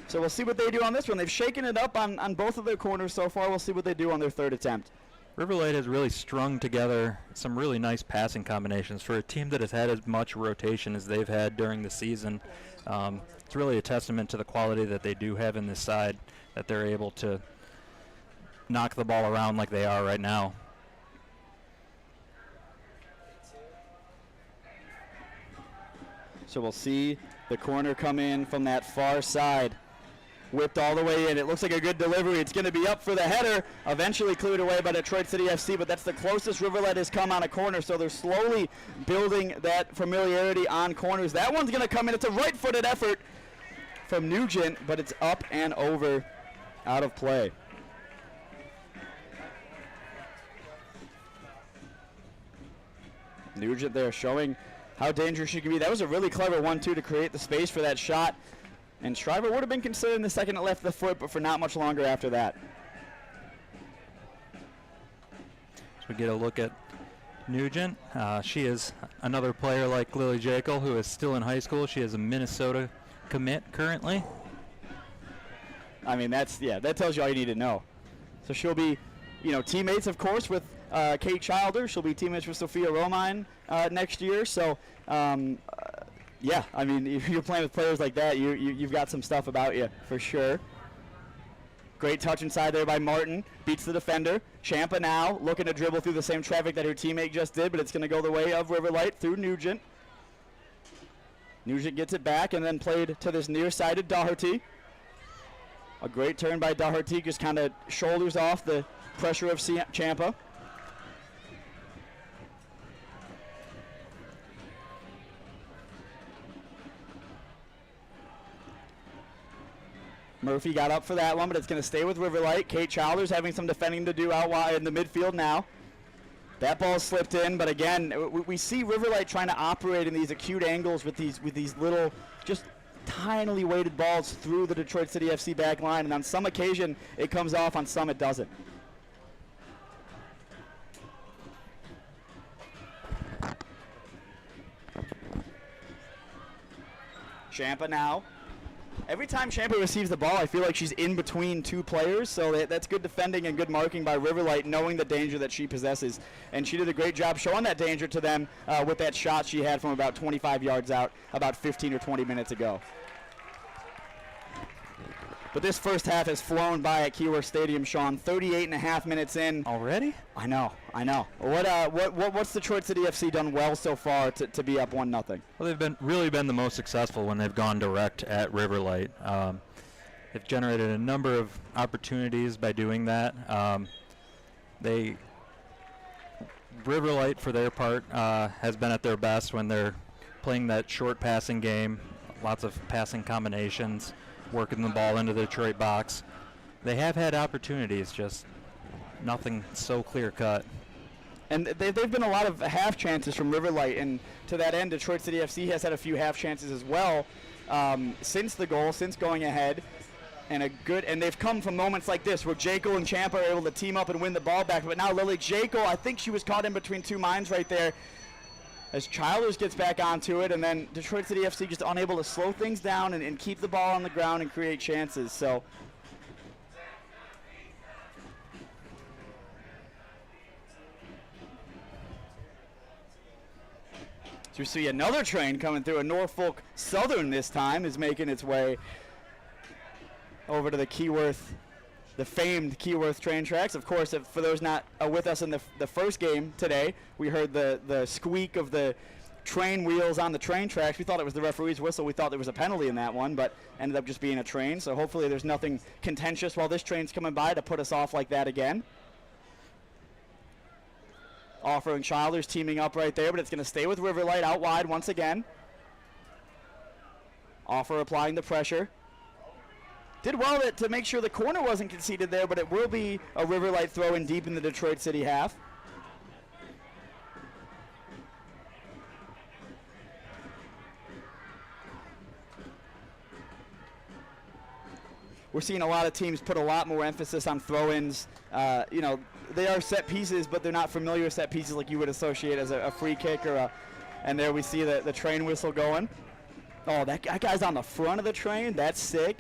So we'll see what they do on this one. They've shaken it up on both of their corners so far. We'll see what they do on their third attempt. Riverlight has really strung together some really nice passing combinations for a team that has had as much rotation as they've had during the season. It's really a testament to the quality that they do have in this side, that they're able to knock the ball around like they are right now. So we'll see the corner come in from that far side. Whipped all the way in. It looks like a good delivery. It's going to be up for the header. Eventually cleared away by Detroit City FC, but that's the closest Riverlight has come on a corner, so they're slowly building that familiarity on corners. That one's going to come in. It's a right-footed effort from Nugent, but it's up and over, out of play. Nugent there showing how dangerous she can be. That was a really clever one, too, to create the space for that shot. And Shriver would have been considered in the second it left the foot, but for not much longer after that. So we get a look at Nugent. She is another player like Lily Jekyll, who is still in high school. She is a Minnesota commit currently. I mean, that tells you all you need to know. So she'll be, teammates, of course, with Kate Childer. She'll be teammates with Sophia Romine next year. So, yeah, I mean, if you're playing with players like that, you've got some stuff about you for sure. Great touch inside there by Martin. Beats the defender. Champa now looking to dribble through the same traffic that her teammate just did, but it's going to go the way of Riverlight through Nugent. Nugent gets it back and then played to this near-sided Doherty. A great turn by Doherty, just kind of shoulders off the pressure of Champa. Murphy got up for that one, but it's going to stay with Riverlight. Kate Childers having some defending to do out wide in the midfield now. That ball slipped in, but again, we see Riverlight trying to operate in these acute angles with these little, just tinily weighted balls through the Detroit City FC back line, and on some occasion it comes off, on some it doesn't. Champa now. Every time Champa receives the ball, I feel like she's in between two players, so that's good defending and good marking by Riverlight, knowing the danger that she possesses. And she did a great job showing that danger to them with that shot she had from about 25 yards out about 15 or 20 minutes ago. But this first half has flown by at Keyworth Stadium, Sean. 38.5 minutes in. Already? I know. What's Detroit City FC done well so far to be up 1-0? Well, they've really been the most successful when they've gone direct at Riverlight. They've generated a number of opportunities by doing that. Riverlight, for their part, has been at their best when they're playing that short passing game, lots of passing combinations, working the ball into the Detroit box. They have had opportunities, just nothing so clear-cut. And they've been a lot of half chances from Riverlight, and to that end, Detroit City FC has had a few half chances as well since the goal, since going ahead. And they've come from moments like this where Jaco and Champa are able to team up and win the ball back. But now Lily Jaco, I think she was caught in between two minds right there as Childers gets back onto it, and then Detroit City FC just unable to slow things down and keep the ball on the ground and create chances. So we see another train coming through. A Norfolk Southern this time is making its way over to the famed Keyworth train tracks. Of course, for those not with us in the first game today, we heard the squeak of the train wheels on the train tracks. We thought it was the referee's whistle. We thought there was a penalty in that one, but ended up just being a train. So hopefully there's nothing contentious while this train's coming by to put us off like that again. Offer and Childers teaming up right there, but it's going to stay with Riverlight out wide once again. Offer applying the pressure. Did well to make sure the corner wasn't conceded there, but it will be a Riverlight throw in deep in the Detroit City half. We're seeing a lot of teams put a lot more emphasis on throw-ins. They are set pieces, but they're not familiar set pieces like you would associate as a free kick and there we see the train whistle going. Oh, that guy's on the front of the train. That's sick.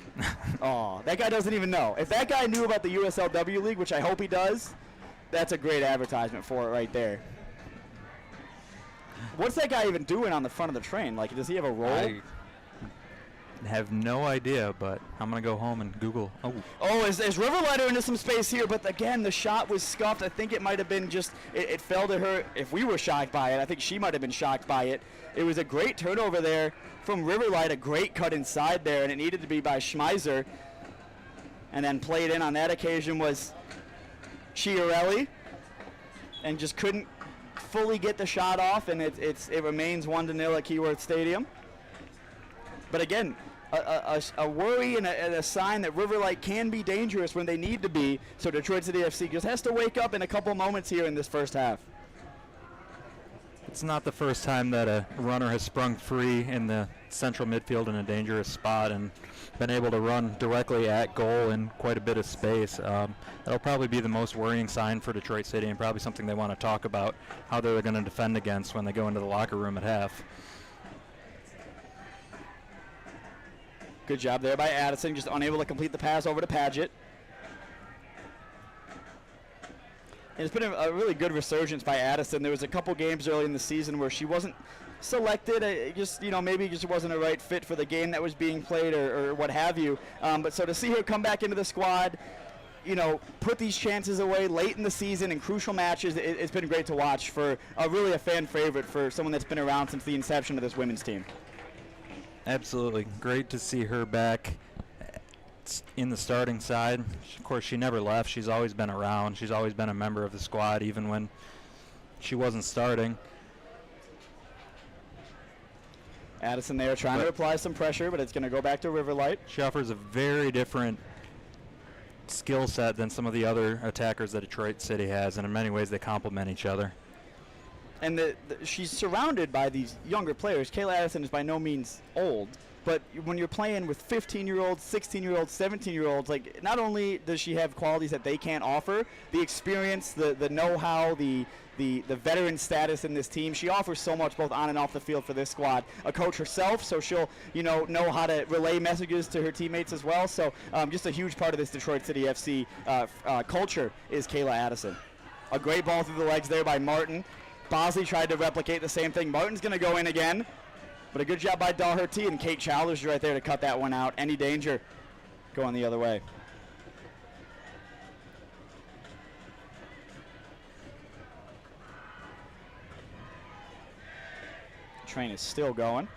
Oh, that guy doesn't even know. If that guy knew about the USLW League, which I hope he does, that's a great advertisement for it right there. What's that guy even doing on the front of the train? Like, does he have a role? I have no idea, but I'm going to go home and Google. Is Riverlighter into some space here, but again, the shot was scuffed. I think it might have been just, it fell to her. If we were shocked by it, I think she might have been shocked by it. It was a great turnover there from Riverlight, a great cut inside there, and it needed to be by Schmeiser. And then played in on that occasion was Chiarelli, and just couldn't fully get the shot off, and it remains 1-0 at Keyworth Stadium. But again, a worry and a sign that Riverlight can be dangerous when they need to be. So Detroit City FC just has to wake up in a couple moments here in this first half. It's not the first time that a runner has sprung free in the central midfield in a dangerous spot and been able to run directly at goal in quite a bit of space. That'll probably be the most worrying sign for Detroit City, and probably something they want to talk about, how they're going to defend against when they go into the locker room at half. Good job there by Addison, just unable to complete the pass over to Padgett. And it's been a really good resurgence by Addison. There was a couple games early in the season where she wasn't selected, maybe just wasn't a right fit for the game that was being played or what have you. But so to see her come back into the squad, put these chances away late in the season in crucial matches, it's been great to watch for really a fan favorite for someone that's been around since the inception of this women's team. Absolutely. Great to see her back in the starting side. Of course, she never left. She's always been around. She's always been a member of the squad, even when she wasn't starting. Addison there trying to apply some pressure, but it's going to go back to Riverlight. She offers a very different skill set than some of the other attackers that Detroit City has, and in many ways they complement each other. And she's surrounded by these younger players. Kayla Addison is by no means old, but when you're playing with 15-year-olds, 16-year-olds, 17-year-olds, like, not only does she have qualities that they can't offer, the experience, the know-how, the veteran status in this team, she offers so much both on and off the field for this squad. A coach herself, so she'll know how to relay messages to her teammates as well. So just a huge part of this Detroit City FC culture is Kayla Addison. A great ball through the legs there by Martin. Bosley tried to replicate the same thing. Martin's going to go in again, but a good job by Daugherty, and Kate Childers right there to cut that one out. Any danger? going the other way. Train is still going.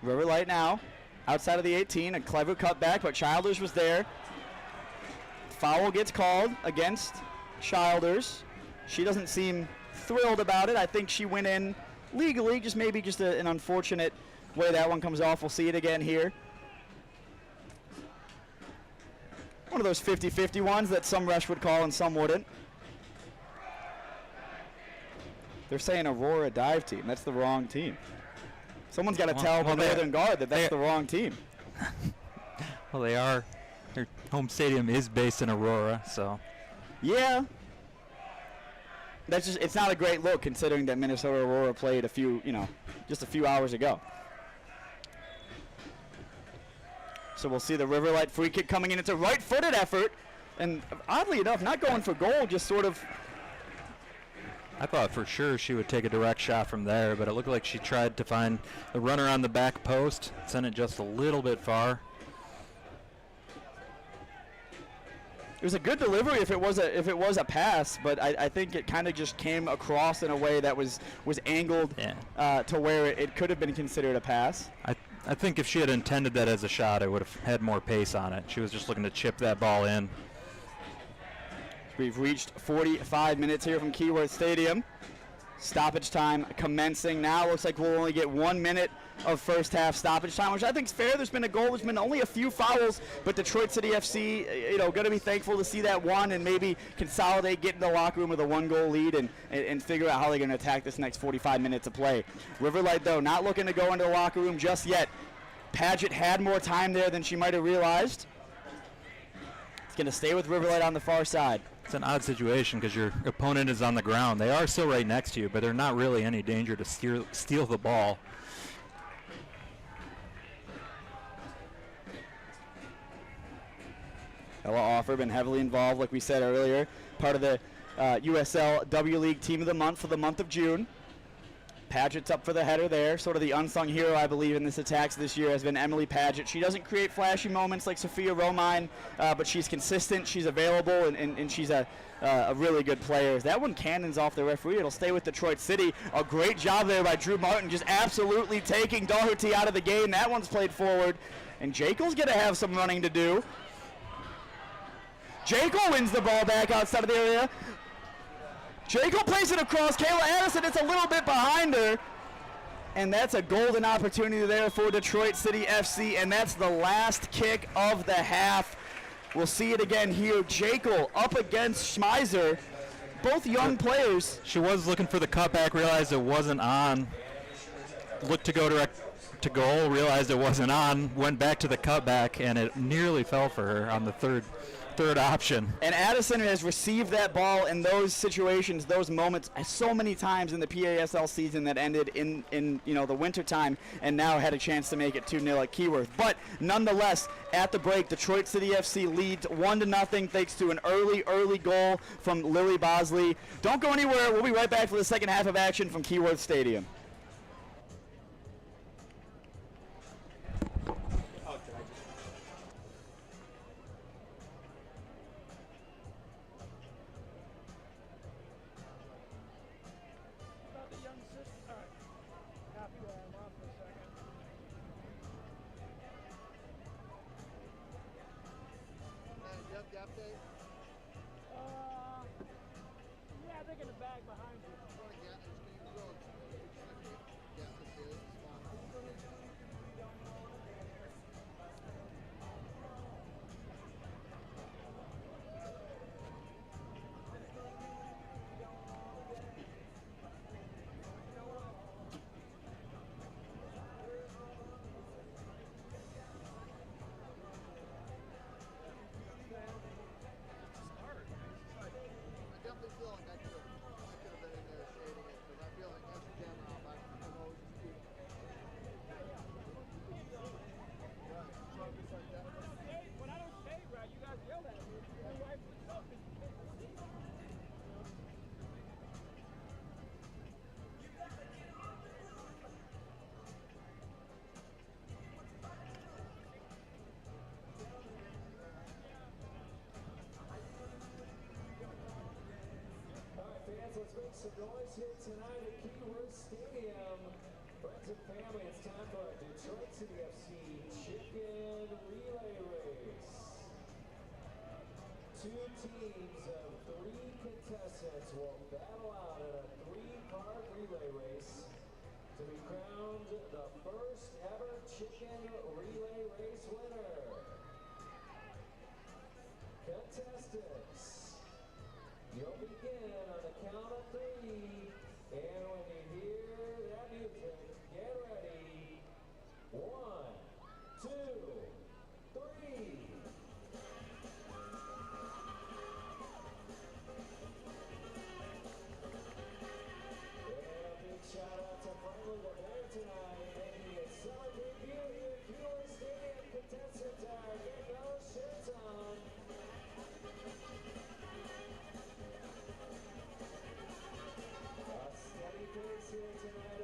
River Light now, outside of the 18, a clever cutback, but Childers was there. Foul gets called against Childers. She doesn't seem thrilled about it. I think she went in legally, just maybe just an unfortunate way that one comes off. We'll see it again here. One of those 50-50 ones that some refs would call and some wouldn't. They're saying Aurora dive team. That's the wrong team. Someone's got to tell the Northern Guard that that's the wrong team. Well, they are. Their home stadium is based in Aurora, so. Yeah. That's just, it's not a great look considering that Minnesota Aurora played just a few hours ago. So we'll see the River Light free kick coming in. It's a right-footed effort, and oddly enough, not going for goal, just sort of. I thought for sure she would take a direct shot from there, but it looked like she tried to find the runner on the back post, sent it just a little bit far. It was a good delivery if it was a pass, but I think it kind of just came across in a way that was angled to where it could have been considered a pass. I think if she had intended that as a shot, it would have had more pace on it. She was just looking to chip that ball in. We've reached 45 minutes here from Keyworth Stadium. Stoppage time commencing now. Looks like we'll only get 1 minute of first half stoppage time, which I think is fair. There's been a goal. There's been only a few fouls, but Detroit City FC, going to be thankful to see that one and maybe consolidate, get in the locker room with a 1-goal lead and figure out how they're going to attack this next 45 minutes of play. River Light, though, not looking to go into the locker room just yet. Paget had more time there than she might have realized. It's going to stay with River Light on the far side. It's an odd situation because your opponent is on the ground. They are still right next to you, but they're not really any danger to steal the ball. Ella Offer been heavily involved, like we said earlier, part of the USL W League Team of the Month for the month of June. Paget's up for the header there. Sort of the unsung hero, I believe, in this attacks this year has been Emily Paget. She doesn't create flashy moments like Sophia Romine, but she's consistent, she's available, and she's a really good player. That one cannons off the referee. It'll stay with Detroit City. A great job there by Drew Martin, just absolutely taking Doherty out of the game. That one's played forward, and Jekyll's going to have some running to do. Jekyll wins the ball back outside of the area. Jekyll plays it across. Kayla Addison, it's a little bit behind her. And that's a golden opportunity there for Detroit City FC, and that's the last kick of the half. We'll see it again here. Jekyll up against Schmeiser. Both young players. She was looking for the cutback, realized it wasn't on. Looked to go direct to goal, realized it wasn't on, went back to the cutback, and it nearly fell for her on the third option. And Addison has received that ball in those situations, those moments, so many times in the PASL season that ended in the wintertime, and now had a chance to make it 2-0 at Keyworth. But nonetheless, at the break, Detroit City FC leads 1-0 thanks to an early goal from Lily Bosley. Don't go anywhere. We'll be right back for the second half of action from Keyworth Stadium. Yeah, they're in the bag behind you. let's make some noise here tonight at Keyworth Stadium. Friends and family, it's time for our Detroit City FC Chicken Relay Race. 2 teams of 3 contestants will battle out in a 3-part relay race to be crowned the first ever Chicken Relay Race winner. Contestants, you'll begin on the count of 3, and when you hear that music, get ready. 1, 2, 3. Shout out to Franklin Bear tonight, making his summer debut here at Keyworth Stadium. Contestants are getting those shirts on. A steady pace here tonight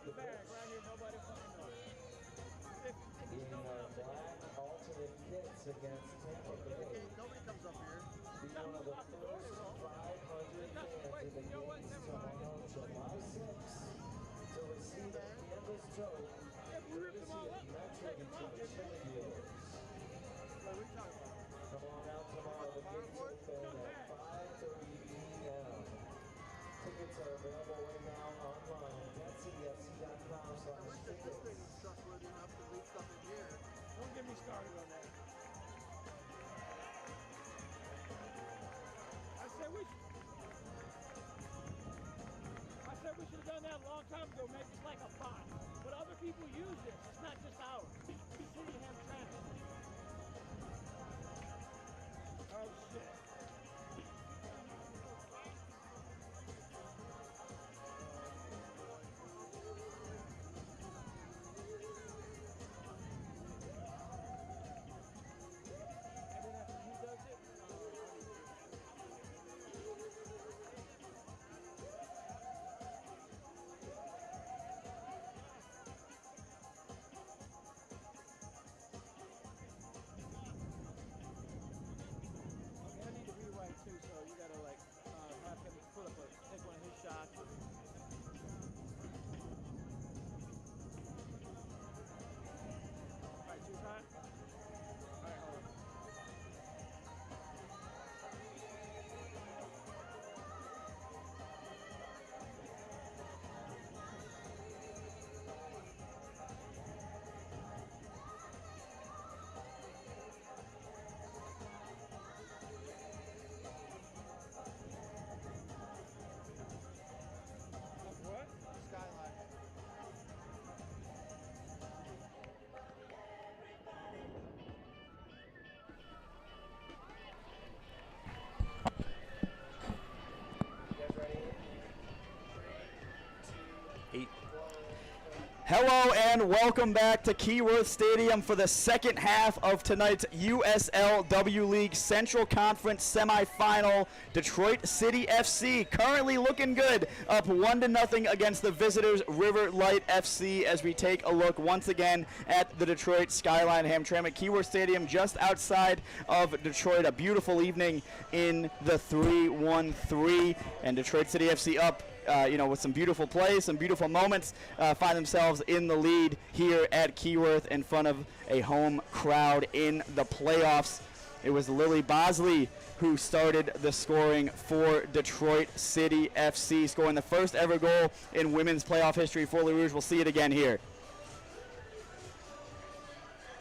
the bag right here. Nobody fucking knows. In black alternate kits against Tampa Bay. Nobody comes up here. Be one of the first 500 fans in the games tomorrow, July 6th, to receive a canvas tote courtesy of Metro Detroit Studios. Come on out tomorrow. The gates open at 5:30 p.m. Tickets are available right now online at cityfc.com/tickets. Trustworthy enough to leave stuff in here. Don't get me started on that. I said we should have done that a long time ago, make this like a bot. But other people use this. It's not just ours. City Hamtramck. Oh shit. Too, so you gotta like have him put up take one of his shots. All right, too hot. All right, hold on. What? Skyline. Hello and welcome back to Keyworth Stadium for the second half of tonight's USL W League Central Conference semifinal. Detroit City FC currently looking good, up 1-0 against the visitors River Light FC, as we take a look once again at the Detroit Skyline Hamtramck Keyworth Stadium just outside of Detroit. A beautiful evening in the 3-1-3, and Detroit City FC up with some beautiful plays, some beautiful moments, find themselves in the lead here at Keyworth in front of a home crowd in the playoffs. It was Lily Bosley who started the scoring for Detroit City FC, scoring the first ever goal in women's playoff history for Les Rouges. We'll see it again here.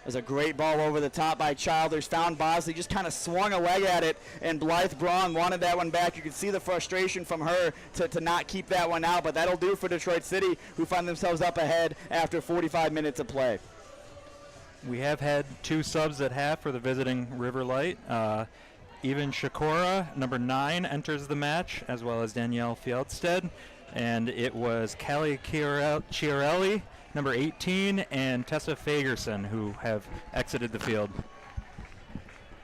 There's a great ball over the top by Childers. Found Bosley, just kind of swung a leg at it, and Blythe Braun wanted that one back. You can see the frustration from her to not keep that one out, but that'll do for Detroit City, who find themselves up ahead after 45 minutes of play. We have had two subs at half for the visiting River Light. Even Shakora, number 9, enters the match, as well as Danielle Fieldstead. And it was Callie Chiarelli, number 18, and Tessa Fagerson, who have exited the field.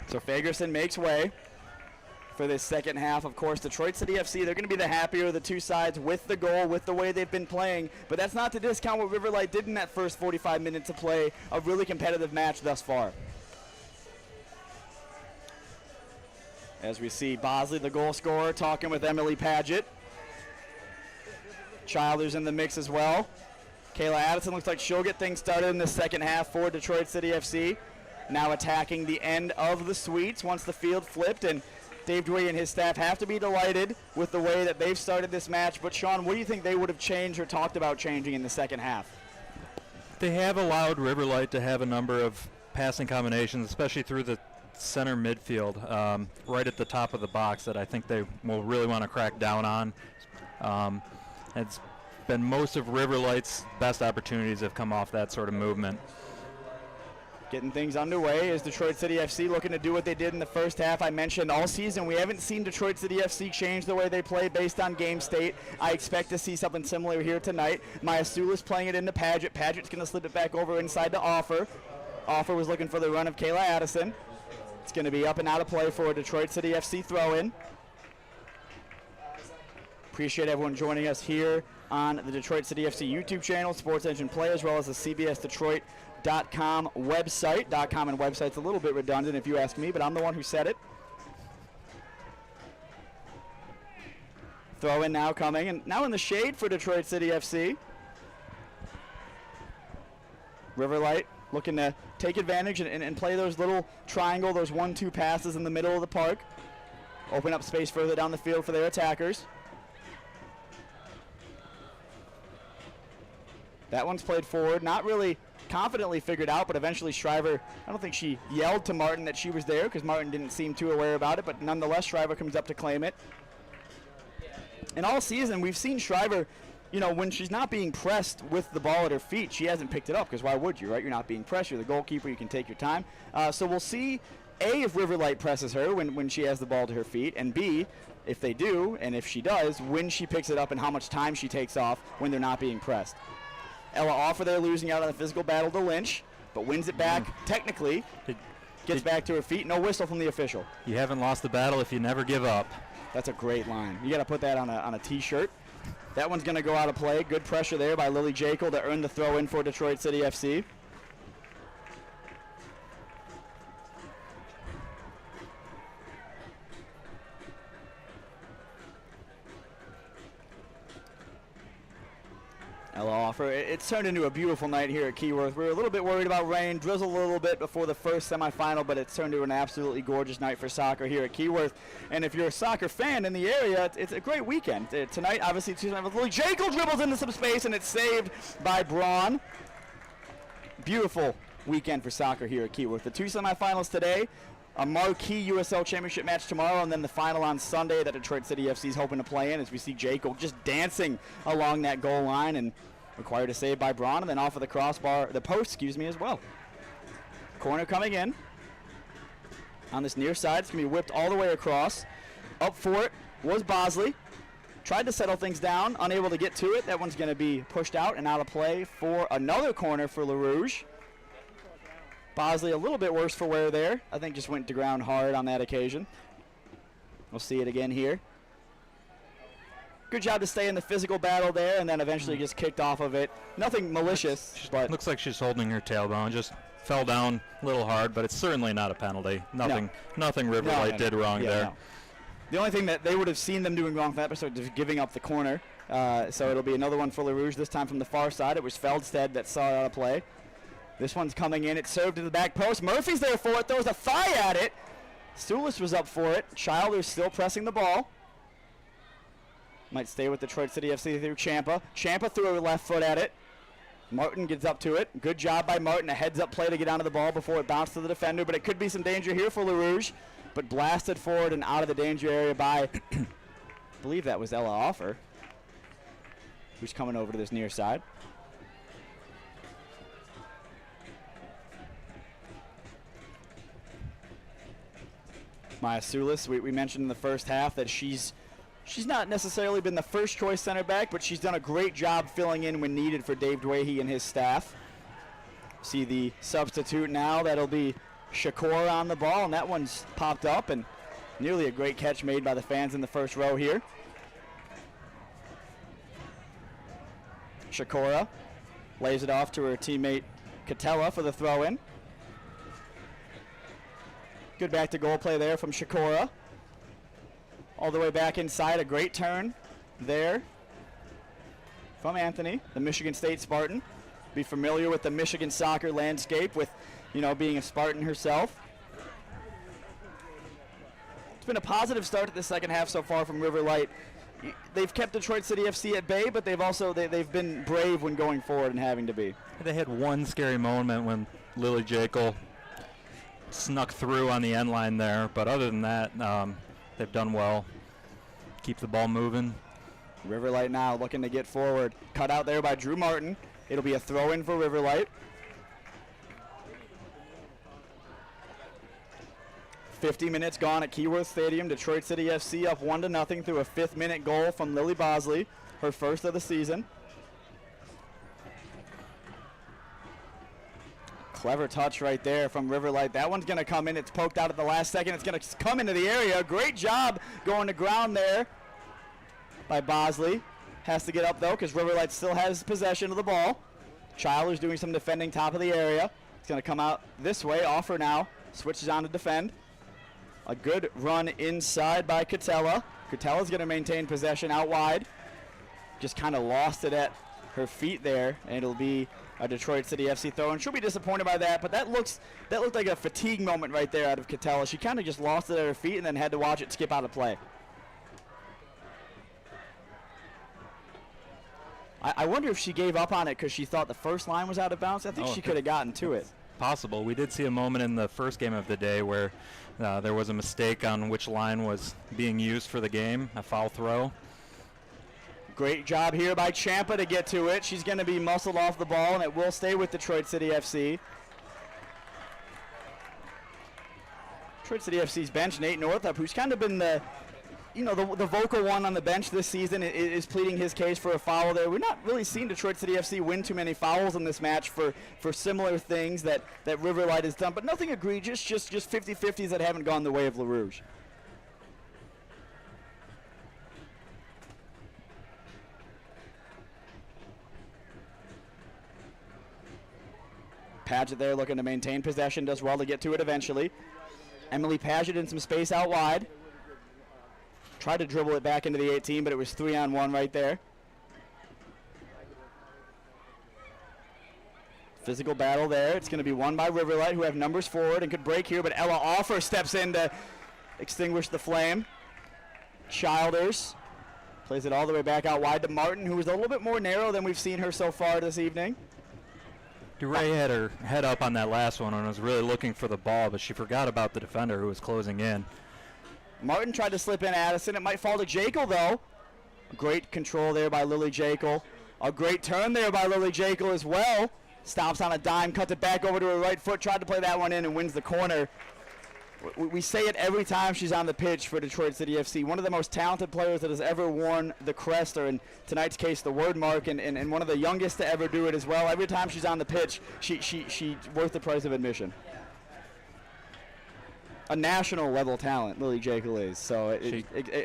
So Fagerson makes way for this second half. Of course, Detroit City FC, they're going to be the happier of the two sides with the goal, with the way they've been playing. But that's not to discount what River Light did in that first 45 minutes of play. A really competitive match thus far. As we see Bosley, the goal scorer, talking with Emily Paget. Childers in the mix as well. Kayla Addison looks like she'll get things started in the second half for Detroit City FC. Now attacking the end of the suites once the field flipped, and Dave Dewey and his staff have to be delighted with the way that they've started this match. But Sean, what do you think they would have changed or talked about changing in the second half? They have allowed River Light to have a number of passing combinations, especially through the center midfield, right at the top of the box, that I think they will really want to crack down on. It's been most of River Light's best opportunities have come off that sort of movement. Getting things underway is Detroit City FC looking to do what they did in the first half. I mentioned all season we haven't seen Detroit City FC change the way they play based on game state. I expect to see something similar here tonight. Maya Sulis playing it into Paget. Paget's going to slip it back over inside to Offer. Offer was looking for the run of Kayla Addison. It's going to be up and out of play for a Detroit City FC throw-in. Appreciate everyone joining us here on the Detroit City FC YouTube channel, Sports Engine Play, as well as the CBSDetroit.com website. .com and website's a little bit redundant if you ask me, but I'm the one who said it. Throw in now coming, and now in the shade for Detroit City FC. Riverlight looking to take advantage and play those little triangle, those 1-2 passes in the middle of the park. Open up space further down the field for their attackers. That one's played forward, not really confidently figured out, but eventually Shriver, I don't think she yelled to Martin that she was there because Martin didn't seem too aware about it, but nonetheless Shriver comes up to claim it. And all season we've seen Shriver, you know, when she's not being pressed with the ball at her feet, she hasn't picked it up because why would you, right? You're not being pressed. You're the goalkeeper. You can take your time. So we'll see, A, if Riverlight presses her when she has the ball to her feet, and B, if they do, and if she does, when she picks it up and how much time she takes off when they're not being pressed. Ella Offer there losing out on the physical battle to Lynch, but wins it back technically, gets back to her feet. No whistle from the official. You haven't lost the battle if you never give up. That's a great line. You got to put that on a T-shirt. That one's going to go out of play. Good pressure there by Lily Jekyll to earn the throw in for Detroit City FC. Ella Offer. It's turned into a beautiful night here at Keyworth. We were a little bit worried about rain, drizzled a little bit before the first semifinal, but it's turned into an absolutely gorgeous night for soccer here at Keyworth. And if you're a soccer fan in the area, it's a great weekend. Tonight, obviously, Lily Jekyll dribbles into some space, and it's saved by Braun. Beautiful weekend for soccer here at Keyworth. The two semifinals today, a marquee USL Championship match tomorrow, and then the final on Sunday that Detroit City FC is hoping to play in as we see Jekyll just dancing along that goal line and required a save by Braun, and then off of the crossbar, the post, as well. Corner coming in on this near side. It's going to be whipped all the way across. Up for it was Bosley. Tried to settle things down, unable to get to it. That one's going to be pushed out and out of play for another corner for LaRouge. Bosley a little bit worse for wear there. I think just went to ground hard on that occasion. We'll see it again here. Good job to stay in the physical battle there, and then eventually just kicked off of it. Nothing malicious, but looks like she's holding her tailbone. Just fell down a little hard, but it's certainly not a penalty. Nothing Riverlight did wrong there. No. The only thing that they would have seen them doing wrong for that episode is giving up the corner. So it'll be another one for LaRouge, this time from the far side. It was Feldstead that saw it out of play. This one's coming in. It's served to the back post. Murphy's there for it. Throws a thigh at it. Sulis was up for it. Childer's still pressing the ball. Might stay with Detroit City FC through Champa. Champa threw her left foot at it. Martin gets up to it. Good job by Martin. A heads-up play to get onto the ball before it bounced to the defender, but it could be some danger here for LaRouge. But blasted forward and out of the danger area by, I believe that was Ella Offer, who's coming over to this near side. Maya Sulis, we mentioned in the first half that she's not necessarily been the first choice center back, but she's done a great job filling in when needed for Dave Dwahey and his staff. See the substitute now. That'll be Shakur on the ball, and that one's popped up, and nearly a great catch made by the fans in the first row here. Shakura lays it off to her teammate Catella for the throw-in. Good back to goal play there from Shakura. All the way back inside, a great turn there from Anthony, the Michigan State Spartan. Be familiar with the Michigan soccer landscape with, being a Spartan herself. It's been a positive start to the second half so far from Riverlight. They've kept Detroit City FC at bay, but they've been brave when going forward and having to be. They had one scary moment when Lily Jekyll snuck through on the end line there, but other than that, they've done well. Keep the ball moving. Riverlight now looking to get forward. Cut out there by Drew Martin. It'll be a throw-in for Riverlight. 50 minutes gone at Keyworth Stadium. Detroit City FC up 1-0 through a 5th-minute goal from Lily Bosley, her first of the season. Clever touch right there from Riverlight. That one's going to come in. It's poked out at the last second. It's going to come into the area. Great job going to ground there by Bosley. Has to get up, though, because Riverlight still has possession of the ball. Chyler's doing some defending top of the area. It's going to come out this way. Offer now. Switches on to defend. A good run inside by Catella. Catella's going to maintain possession out wide. Just kind of lost it at her feet there, and it'll be a Detroit City FC throw. And she'll be disappointed by that, but that looked like a fatigue moment right there out of Catella. She kind of just lost it at her feet and then had to watch it skip out of play. I wonder if she gave up on it because she thought the first line was out of bounds. I think she could have gotten to it. Possible. We did see a moment in the first game of the day where there was a mistake on which line was being used for the game, a foul throw. Great job here by Champa to get to it. She's going to be muscled off the ball, and it will stay with Detroit City FC. Detroit City FC's bench, Nate Northup, who's kind of been the vocal one on the bench this season, is pleading his case for a foul there. We're not really seeing Detroit City FC win too many fouls in this match for similar things that Riverlight has done, but nothing egregious, just 50-50s that haven't gone the way of LaRouge. Paget there looking to maintain possession, does well to get to it eventually. Emily Paget in some space out wide. Tried to dribble it back into the 18, but it was 3-on-1 right there. Physical battle there. It's going to be won by Riverlight, who have numbers forward and could break here, but Ella Offer steps in to extinguish the flame. Childers plays it all the way back out wide to Martin, who was a little bit more narrow than we've seen her so far this evening. DeRay had her head up on that last one and was really looking for the ball, but she forgot about the defender who was closing in. Martin tried to slip in Addison. It might fall to Jekyll, though. Great control there by Lily Jekyll. A great turn there by Lily Jekyll as well. Stops on a dime, cuts it back over to her right foot, tried to play that one in and wins the corner. We say it every time she's on the pitch for Detroit City FC. One of the most talented players that has ever worn the crest, or in tonight's case, the word mark, and one of the youngest to ever do it as well. Every time she's on the pitch, she's worth the price of admission. A national level talent, Lily Jekyll is. So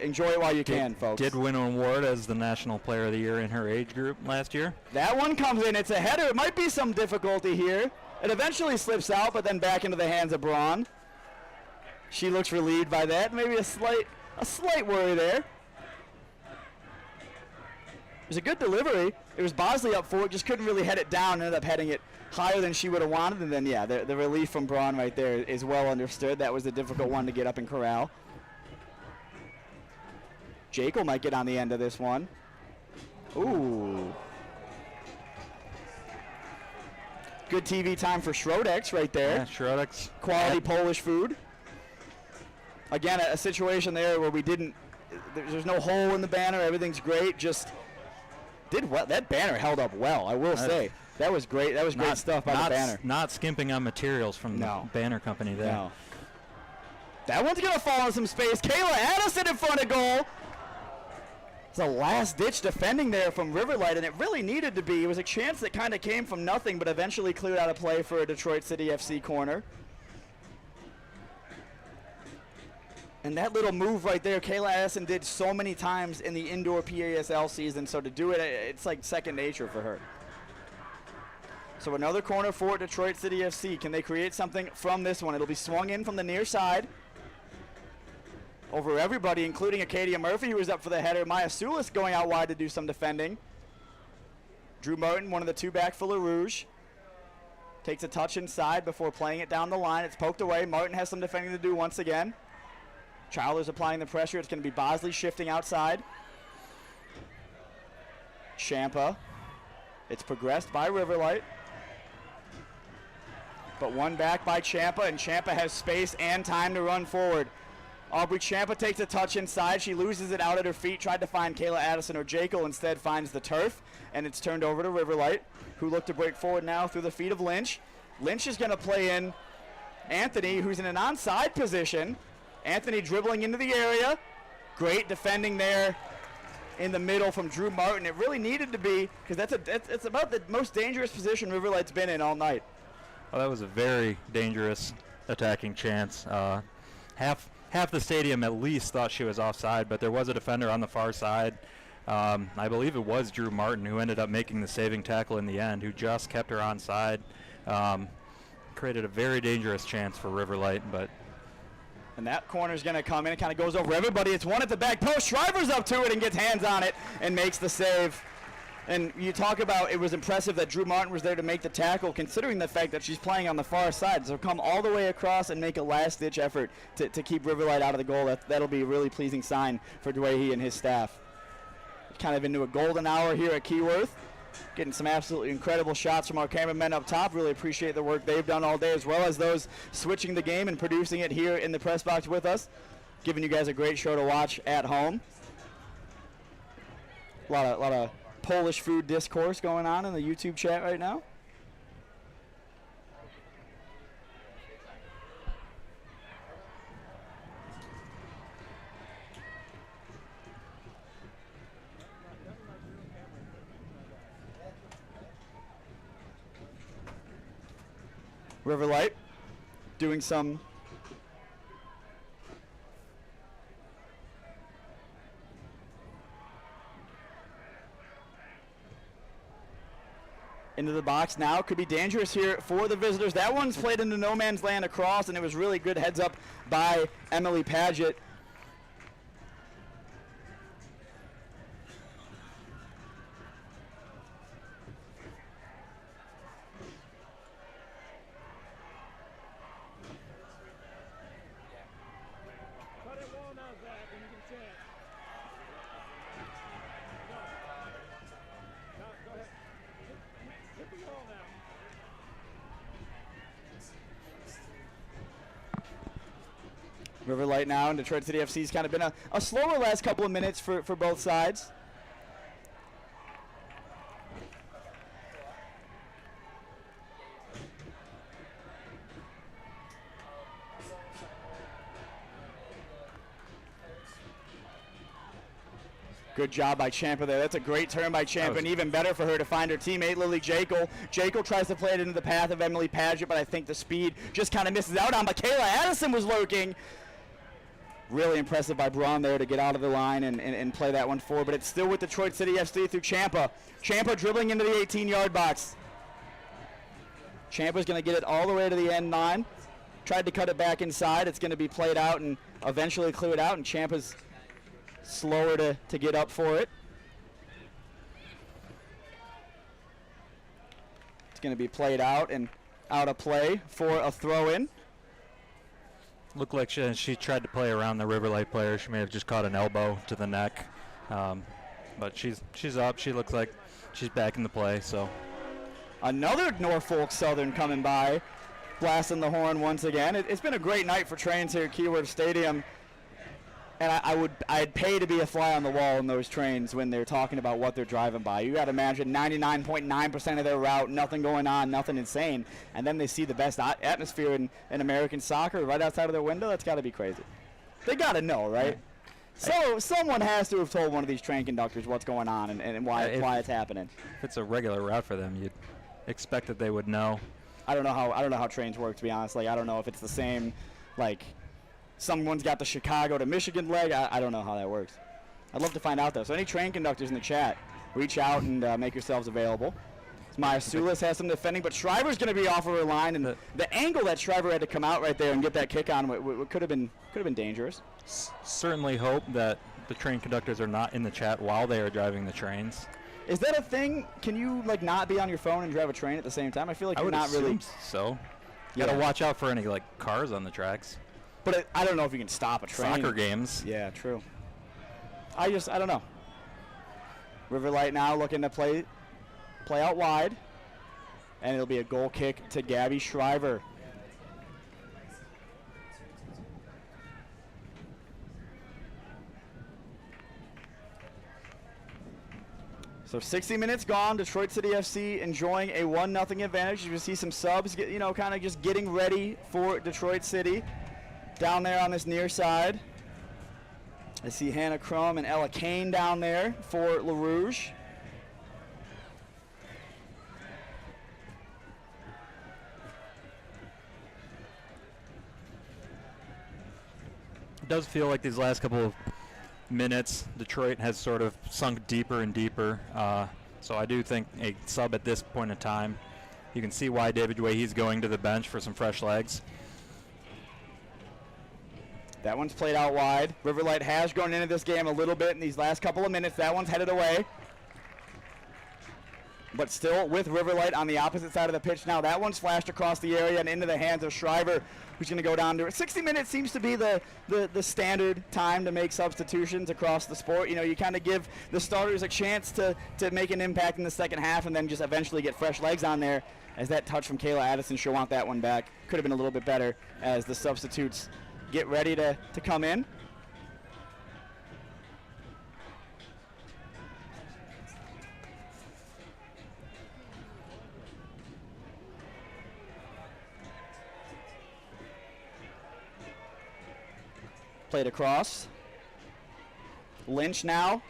enjoy it while you can, folks. Did win an award as the National Player of the Year in her age group last year. That one comes in. It's a header. It might be some difficulty here. It eventually slips out, but then back into the hands of Braun. She looks relieved by that. Maybe a slight worry there. It was a good delivery. It was Bosley up for it, just couldn't really head it down. Ended up heading it higher than she would have wanted, and then, yeah, the relief from Braun right there is well understood. That was a difficult one to get up and corral. Jekyll might get on the end of this one. Ooh. Good TV time for Schrodex right there. Yeah, Schrodex. Quality Polish food. Again, a situation there where there's no hole in the banner. Everything's great. Just did well. That banner held up well, I will say. That was great. That was great stuff by the banner. Not skimping on materials from the banner company there. No. That one's going to fall in some space. Kayla Addison in front of goal. It's a last-ditch defending there from Riverlight, and it really needed to be. It was a chance that kind of came from nothing, but eventually cleared out of play for a Detroit City FC corner. And that little move right there, Kayla Addison did so many times in the indoor PASL season, so to do it, it's like second nature for her. So another corner for Detroit City FC. Can they create something from this one? It'll be swung in from the near side over everybody, including Acadia Murphy, who was up for the header. Maya Sulis going out wide to do some defending. Drew Martin, one of the two back for LaRouge. Takes a touch inside before playing it down the line. It's poked away. Martin has some defending to do once again. Childers applying the pressure. It's going to be Bosley shifting outside. Champa. It's progressed by Riverlight. But one back by Champa, and Champa has space and time to run forward. Aubrey Champa takes a touch inside. She loses it out at her feet. Tried to find Kayla Addison or Jekyll. Instead finds the turf, and it's turned over to Riverlight, who look to break forward now through the feet of Lynch. Lynch is going to play in Anthony, who's in an onside position. Anthony dribbling into the area. Great defending there in the middle from Drew Martin. It really needed to be, because it's about the most dangerous position Riverlight's been in all night. Well, that was a very dangerous attacking chance. Half the stadium at least thought she was offside, but there was a defender on the far side I believe it was Drew Martin who ended up making the saving tackle in the end, who just kept her onside. Created a very dangerous chance for Riverlight, but And that corner's going to come in. It kind of goes over everybody. It's one at the back post. Shriver's up to it and gets hands on it and makes the save. And you talk about it was impressive that Drew Martin was there to make the tackle, considering the fact that she's playing on the far side. So come all the way across and make a last-ditch effort to keep Riverlight out of the goal. That'll be a really pleasing sign for Dwayne and his staff. Kind of into a golden hour here at Keyworth. Getting some absolutely incredible shots from our cameramen up top. Really appreciate the work they've done all day, as well as those switching the game and producing it here in the press box with us. Giving you guys a great show to watch at home. A lot of Polish food discourse going on in the YouTube chat right now. Riverlight doing some into the box now. Could be dangerous here for the visitors. That one's played into no man's land across, and it was really good heads up by Emily Paget. Cut it wall now, Zach, when you get a chance. Go ahead. Hit the wall now. Riverlight now, and Detroit City FC's kind of been a slower last couple of minutes for both sides. Good job by Champa there. That's a great turn by Champa, and even better for her to find her teammate, Lily Jekyll. Jekyll tries to play it into the path of Emily Paget, but I think the speed just kind of misses out on. But Kayla Addison was lurking. Really impressive by Braun there to get out of the line and play that one forward, but it's still with Detroit City FC through Champa. Champa dribbling into the 18-yard box. Champa's going to get it all the way to the end line. Tried to cut it back inside. It's going to be played out and eventually cleared out, and Champa's slower to get up for it. It's going to be played out and out of play for a throw-in. looked like she tried to play around the Riverlight player. She may have just caught an elbow to the neck. But she's up. She looks like she's back in the play. So another Norfolk Southern coming by, blasting the horn once again. It's been a great night for trains here at Keyworth Stadium. And I'd pay to be a fly on the wall in those trains when they're talking about what they're driving by. You got to imagine 99.9% of their route, nothing going on, nothing insane. And then they see the best atmosphere in American soccer right outside of their window. That's got to be crazy. They got to know, right? So someone has to have told one of these train conductors what's going on and why it's happening. If it's a regular route for them, you'd expect that they would know. I don't know how trains work, to be honest. Like, I don't know if it's the same, like, someone's got the Chicago to Michigan leg. I don't know how that works. I'd love to find out, though. So any train conductors in the chat, reach out and make yourselves available. Maya Sulis has some defending, but Shriver's going to be off of her line, and the angle that Shriver had to come out right there and get that kick on could have been dangerous. Certainly hope that the train conductors are not in the chat while they are driving the trains. Is that a thing? Can you not be on your phone and drive a train at the same time? I feel like you're not really. I would assume so. You got to watch out for any cars on the tracks. But I don't know if you can stop a train. Soccer games. Yeah, true. I don't know. Riverlight now looking to play out wide, and it'll be a goal kick to Gabby Shriver. So 60 minutes gone. Detroit City FC enjoying a 1-0 advantage. You can see some subs, kind of just getting ready for Detroit City. Down there on this near side, I see Hannah Crum and Ella Kane down there for LaRouge. It does feel like these last couple of minutes, Detroit has sort of sunk deeper and deeper. So I do think a sub at this point in time. You can see why David He's going to the bench for some fresh legs. That one's played out wide. Riverlight has gone into this game a little bit in these last couple of minutes. That one's headed away. But still with Riverlight on the opposite side of the pitch now. That one's flashed across the area and into the hands of Shriver, who's going to go down to it. 60 minutes seems to be the standard time to make substitutions across the sport. You know, you kind of give the starters a chance to make an impact in the second half and then just eventually get fresh legs on there. As that touch from Kayla Addison, she'll want that one back. Could have been a little bit better as the substitutes get ready to come in. Played across. Lynch now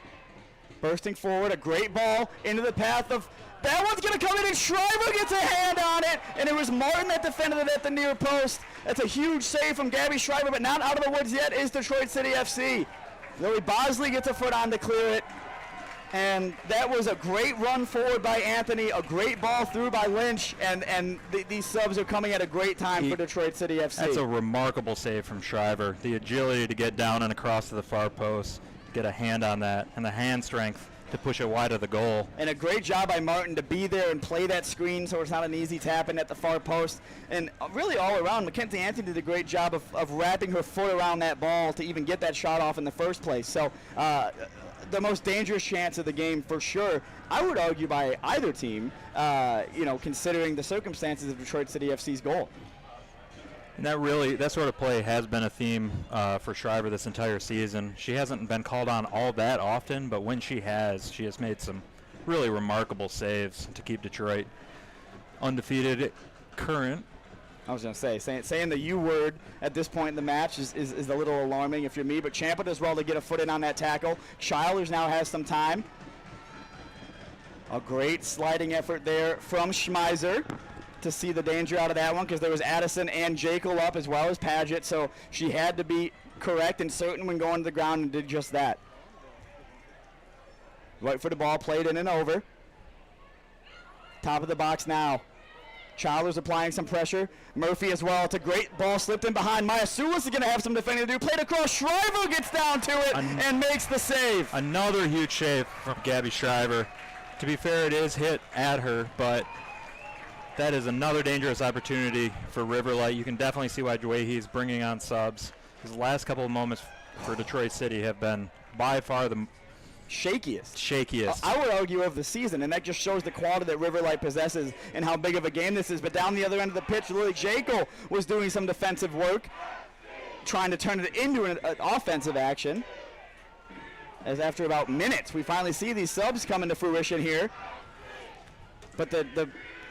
bursting forward. A great ball into the path of. That one's going to come in, and Shriver gets a hand on it. And it was Martin that defended it at the near post. That's a huge save from Gabby Shriver, but not out of the woods yet is Detroit City FC. Lily Bosley gets a foot on to clear it. And that was a great run forward by Anthony, a great ball through by Lynch, and these subs are coming at a great time for Detroit City FC. That's a remarkable save from Shriver. The agility to get down and across to the far post, get a hand on that, and the hand strength to push it wide of the goal. And a great job by Martin to be there and play that screen so it's not an easy tap in at the far post. And really all around, Mackenzie Anthony did a great job of wrapping her foot around that ball to even get that shot off in the first place. So the most dangerous chance of the game for sure, I would argue, by either team, considering the circumstances of Detroit City FC's goal. And that sort of play has been a theme for Shriver this entire season. She hasn't been called on all that often, but when she has made some really remarkable saves to keep Detroit undefeated current. I was going to say, saying the U word at this point in the match is a little alarming if you're me, but Champa does well to get a foot in on that tackle. Childers now has some time. A great sliding effort there from Schmeiser to see the danger out of that one, because there was Addison and Jekyll up as well as Paget, so she had to be correct and certain when going to the ground and did just that. Right for the ball, played in and over. Top of the box now. Childers applying some pressure. Murphy as well. It's a great ball slipped in behind. Maya Sulis is going to have some defending to do. Played across. Shriver gets down to it and makes the save. Another huge save from Gabby Shriver. To be fair, it is hit at her, but that is another dangerous opportunity for Riverlight. You can definitely see why He's bringing on subs. His last couple of moments for Detroit City have been by far the shakiest. I would argue of the season, and that just shows the quality that Riverlight possesses and how big of a game this is. But down the other end of the pitch, Lily Jekyll was doing some defensive work, trying to turn it into an offensive action. As after about minutes, we finally see these subs come into fruition here. But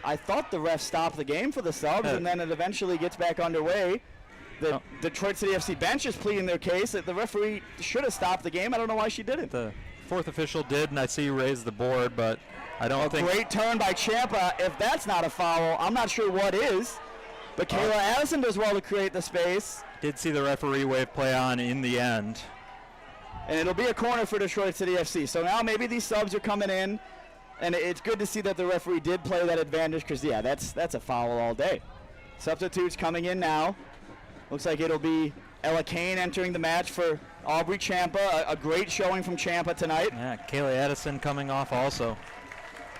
I thought the ref stopped the game for the subs, and then it eventually gets back underway. The Detroit City FC bench is pleading their case that the referee should have stopped the game. I don't know why she didn't. The fourth official did, and I see you raise the board, but I don't think. A great turn by Champa. If that's not a foul, I'm not sure what is. But Kayla Addison does well to create the space. Did see the referee wave play on in the end. And it'll be a corner for Detroit City FC. So now maybe these subs are coming in. And it's good to see that the referee did play that advantage, because, yeah, that's a foul all day. Substitutes coming in now. Looks like it'll be Ella Kane entering the match for Aubrey Champa. A great showing from Champa tonight. Yeah, Kayla Addison coming off also.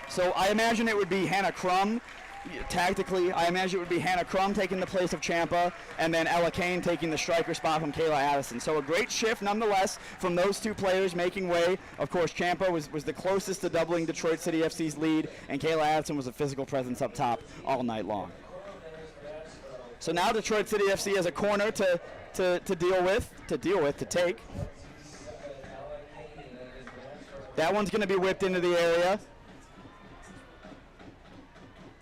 So I imagine it would be Hannah Crum. Tactically, I imagine it would be Hannah Crum taking the place of Champa, and then Ella Kane taking the striker spot from Kayla Addison. So a great shift nonetheless from those two players making way. Of course, Champa was the closest to doubling Detroit City FC's lead, and Kayla Addison was a physical presence up top all night long. So now Detroit City FC has a corner to take. That one's going to be whipped into the area.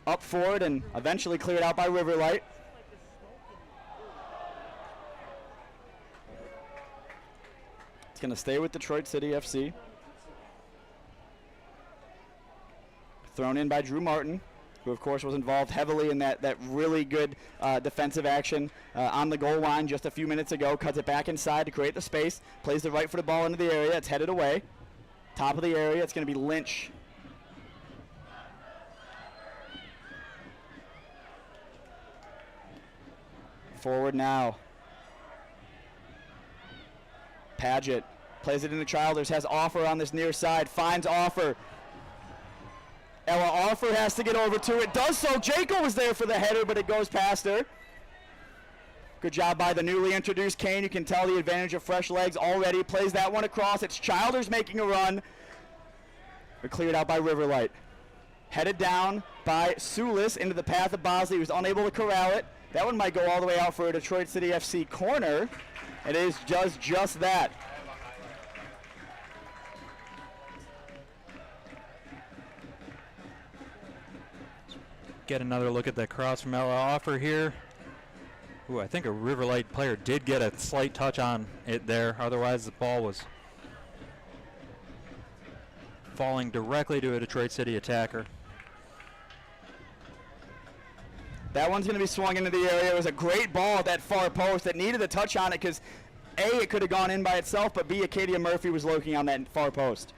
Up forward and eventually cleared out by Riverlight. It's going to stay with Detroit City FC. Thrown in by Drew Martin. who of course was involved heavily in that really good defensive action on the goal line just a few minutes ago. Cuts it back inside to create the space, plays the right-footed ball into the area. It's headed away. Top of the area, it's going to be Lynch. Forward now. Paget plays it into Childers, has Offer on this near side, finds Offer. Ella Offer has to get over to it, does so. Jaco was there for the header, but it goes past her. Good job by the newly introduced Kane. You can tell the advantage of fresh legs already. Plays that one across. It's Childers making a run. But cleared out by Riverlight. Headed down by Sulis into the path of Bosley. He was unable to corral it. That one might go all the way out for a Detroit City FC corner. It is just that. Get another look at that cross from Ella Offer here. Ooh, I think a Riverlight player did get a slight touch on it there. Otherwise, the ball was falling directly to a Detroit City attacker. That one's going to be swung into the area. It was a great ball at that far post that needed a touch on it because A, it could have gone in by itself, but B, Acadia Murphy was lurking on that far post.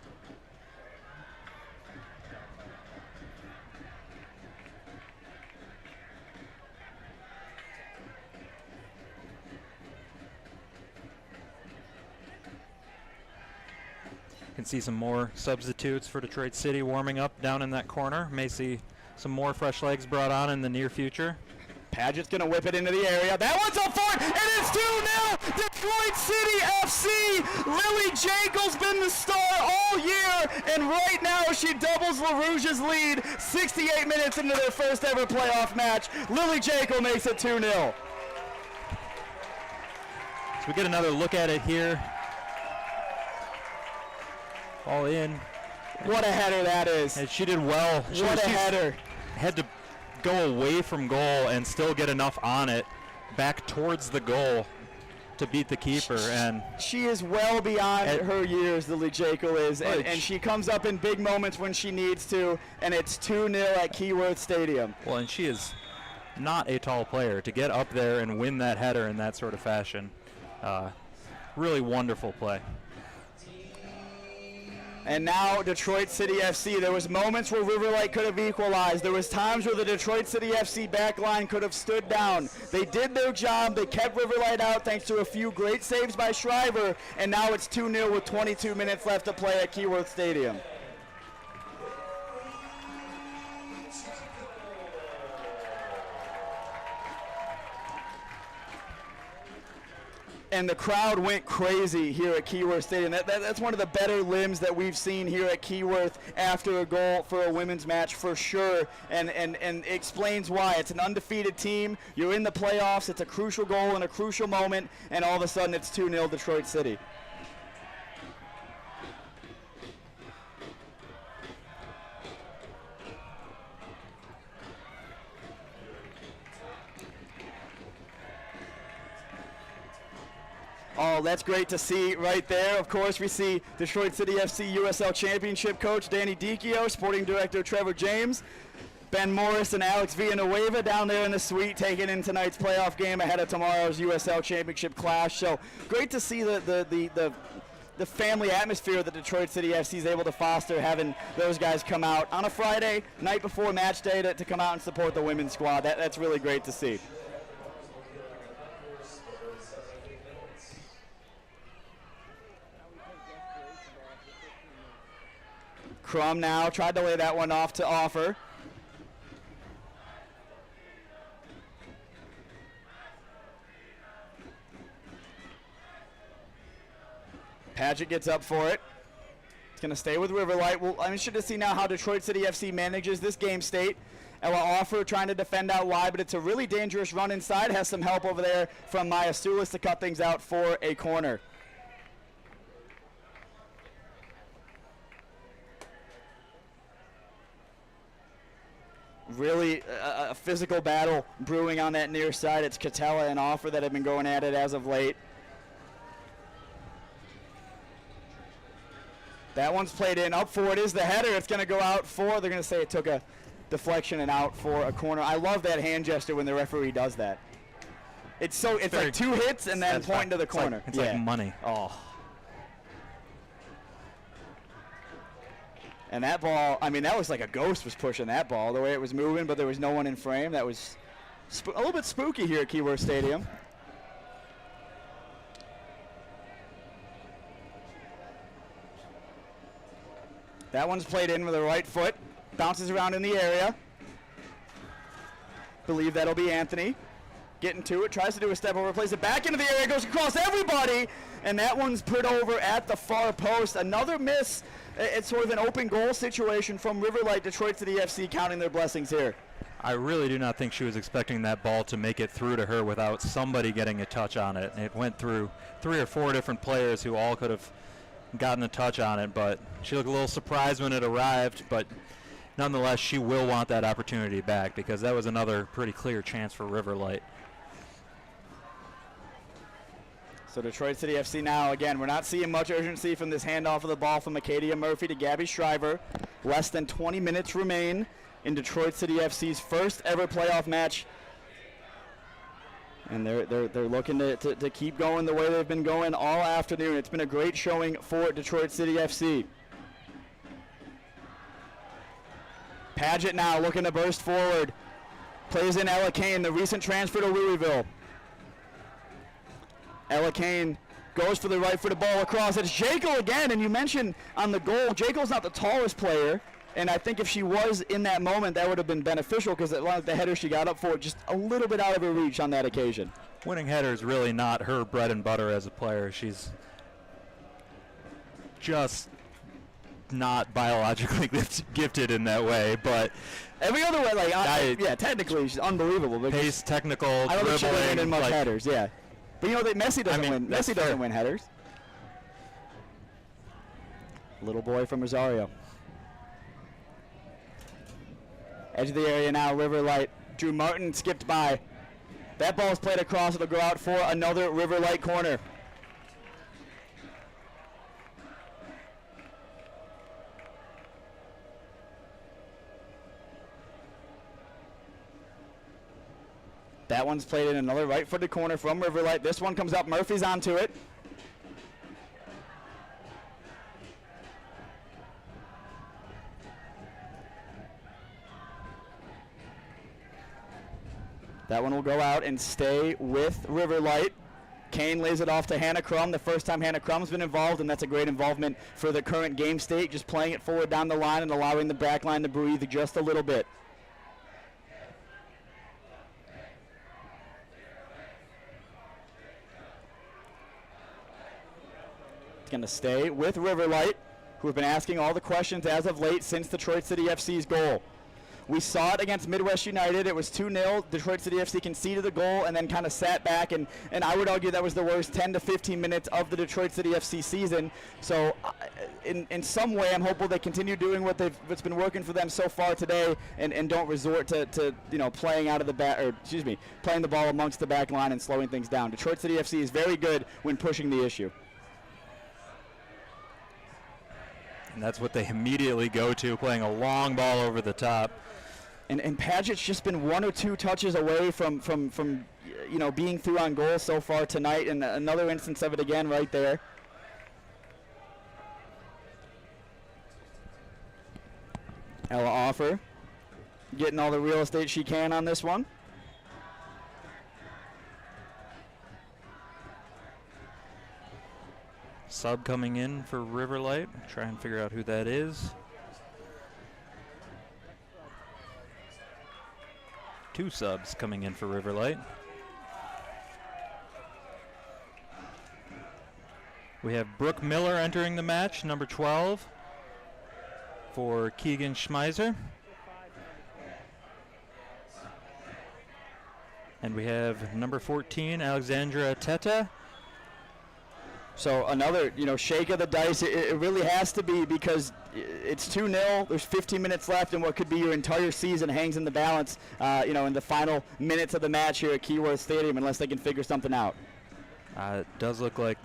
Can see some more substitutes for Detroit City warming up down in that corner. May see some more fresh legs brought on in the near future. Paget's going to whip it into the area. That one's up for it, and it's 2-0 Detroit City FC. Lily Jankel's been the star all year, and right now she doubles LaRouge's lead. 68 minutes into their first ever playoff match. Lily Jankel makes it 2-0. So we get another look at it here. All in. What a header that is. And she did well. What a header. Had to go away from goal and still get enough on it back towards the goal to beat the keeper. And she is well beyond her years, Lily Jekyll is, and she comes up in big moments when she needs to, and it's 2-0 at Keyworth Stadium. Well, and she is not a tall player to get up there and win that header in that sort of fashion. Really wonderful play. And now Detroit City FC. There was moments where Riverlight could have equalized. There was times where the Detroit City FC back line could have stood down. They did their job. They kept Riverlight out thanks to a few great saves by Shriver. And now it's 2-0 with 22 minutes left to play at Keyworth Stadium. And the crowd went crazy here at Keyworth Stadium. That's one of the better limbs that we've seen here at Keyworth after a goal for a women's match for sure, and explains why. It's an undefeated team. You're in the playoffs. It's a crucial goal in a crucial moment, and all of a sudden it's 2-0 Detroit City. Oh, that's great to see right there. Of course, we see Detroit City FC USL Championship coach Danny Dicchio, sporting director Trevor James, Ben Morris and Alex Villanueva down there in the suite taking in tonight's playoff game ahead of tomorrow's USL Championship clash. So great to see the family atmosphere that Detroit City FC is able to foster, having those guys come out on a Friday night before match day to come out and support the women's squad. That's really great to see. Crum now tried to lay that one off to Offer. Paget gets up for it. It's going to stay with Riverlight. Well, I'm interested to see now how Detroit City FC manages this game state. Ella Offer trying to defend out wide, but it's a really dangerous run inside. Has some help over there from Maya Sulis to cut things out for a corner. Really a physical battle brewing on that near side. It's Catella and Offer that have been going at it as of late. That one's played in. Up for it is the header. It's going to go out for. They're going to say it took a deflection and out for a corner. I love that hand gesture when the referee does that. It's like 2 hits and then pointing to the corner. It's like money. Oh. And that ball, I mean, that was like a ghost was pushing that ball, the way it was moving, but there was no one in frame. That was a little bit spooky here at Keyworth Stadium. That one's played in with the right foot, bounces around in the area. Believe that'll be Anthony. Getting to it, tries to do a step over, plays it back into the area, goes across everybody, and that one's put over at the far post. Another miss. It's sort of an open goal situation from Riverlight. Detroit City FC counting their blessings here. I really do not think she was expecting that ball to make it through to her without somebody getting a touch on it. It went through 3 or 4 different players who all could have gotten a touch on it, but she looked a little surprised when it arrived, but nonetheless, she will want that opportunity back because that was another pretty clear chance for Riverlight. So Detroit City FC now, again, we're not seeing much urgency from this handoff of the ball from Acadia Murphy to Gabby Shriver. Less than 20 minutes remain in Detroit City FC's first ever playoff match. And they're looking to keep going the way they've been going all afternoon. It's been a great showing for Detroit City FC. Paget now looking to burst forward. Plays in Ella Kane, the recent transfer to Louisville. Ella Kane goes for the right-footed ball across. It's Jekyll again, and you mentioned on the goal, Jekyll's not the tallest player, and I think if she was in that moment, that would have been beneficial because the header she got up for just a little bit out of her reach on that occasion. Winning header is really not her bread and butter as a player. She's just not biologically gifted in that way, but every other way, yeah, technically she's unbelievable. Pace, technical, I don't think she doesn't win much like, headers, yeah. But you know that Messi doesn't win. Messi doesn't win headers. Little boy from Rosario. Edge of the area now, Riverlight. Drew Martin skipped by. That ball is played across. It'll go out for another Riverlight corner. That one's played in another right-footed corner from Riverlight. This one comes up. Murphy's onto it. That one will go out and stay with Riverlight. Kane lays it off to Hannah Crum. The first time Hannah Crum's been involved, and that's a great involvement for the current game state, just playing it forward down the line and allowing the back line to breathe just a little bit. Going to stay with Riverlight, who have been asking all the questions as of late since Detroit City FC's goal. We saw it against Midwest United. It was 2-0. Detroit City FC conceded the goal and then kind of sat back, and I would argue that was the worst 10 to 15 minutes of the Detroit City FC season. So in some way, I'm hopeful they continue doing what's been working for them so far today and don't resort to playing out of the playing the ball amongst the back line and slowing things down. Detroit City FC is very good when pushing the issue. And that's what they immediately go to, playing a long ball over the top. And Paget's just been 1 or 2 touches away from being through on goal so far tonight, and another instance of it again right there. Ella Offer getting all the real estate she can on this one. Sub coming in for Riverlight. Try and figure out who that is. 2 subs coming in for Riverlight. We have Brooke Miller entering the match, number 12, for Keegan Schmeiser. And we have number 14, Alexandra Teta. So another, shake of the dice. It really has to be, because it's 2-0. There's 15 minutes left, and what could be your entire season hangs in the balance, in the final minutes of the match here at Keyworth Stadium, unless they can figure something out. It does look like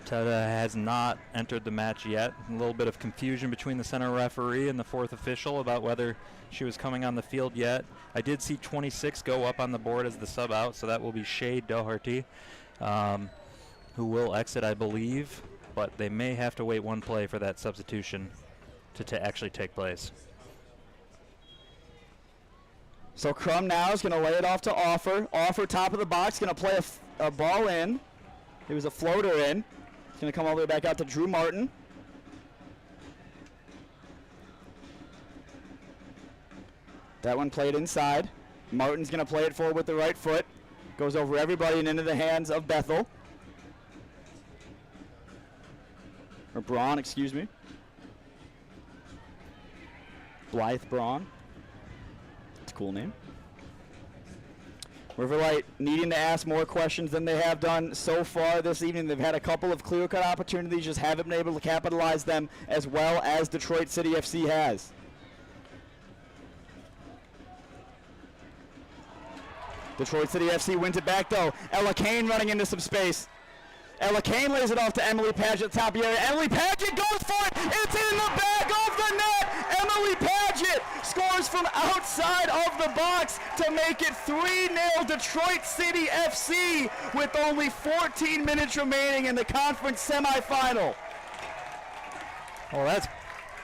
Teta has not entered the match yet. A little bit of confusion between the center referee and the fourth official about whether she was coming on the field yet. I did see 26 go up on the board as the sub out, so that will be Shay Doherty, who will exit, I believe, but they may have to wait one play for that substitution to actually take place. So Crum now is going to lay it off to Offer. Offer top of the box, going to play a ball in. It was a floater in. It's going to come all the way back out to Drew Martin. That one played inside. Martin's going to play it forward with the right foot. Goes over everybody and into the hands of Bethel. Or Braun, excuse me. Blythe Braun. It's a cool name. Riverlight needing to ask more questions than they have done so far this evening. They've had a couple of clear-cut opportunities, just haven't been able to capitalize them as well as Detroit City FC has. Detroit City FC wins it back though. Ella Kane running into some space. Ella Kane lays it off to Emily Paget at the top of the area. Emily Paget goes for it. It's in the back of the net. Emily Paget scores from outside of the box to make it 3-0 Detroit City FC with only 14 minutes remaining in the conference semifinal. Well, that's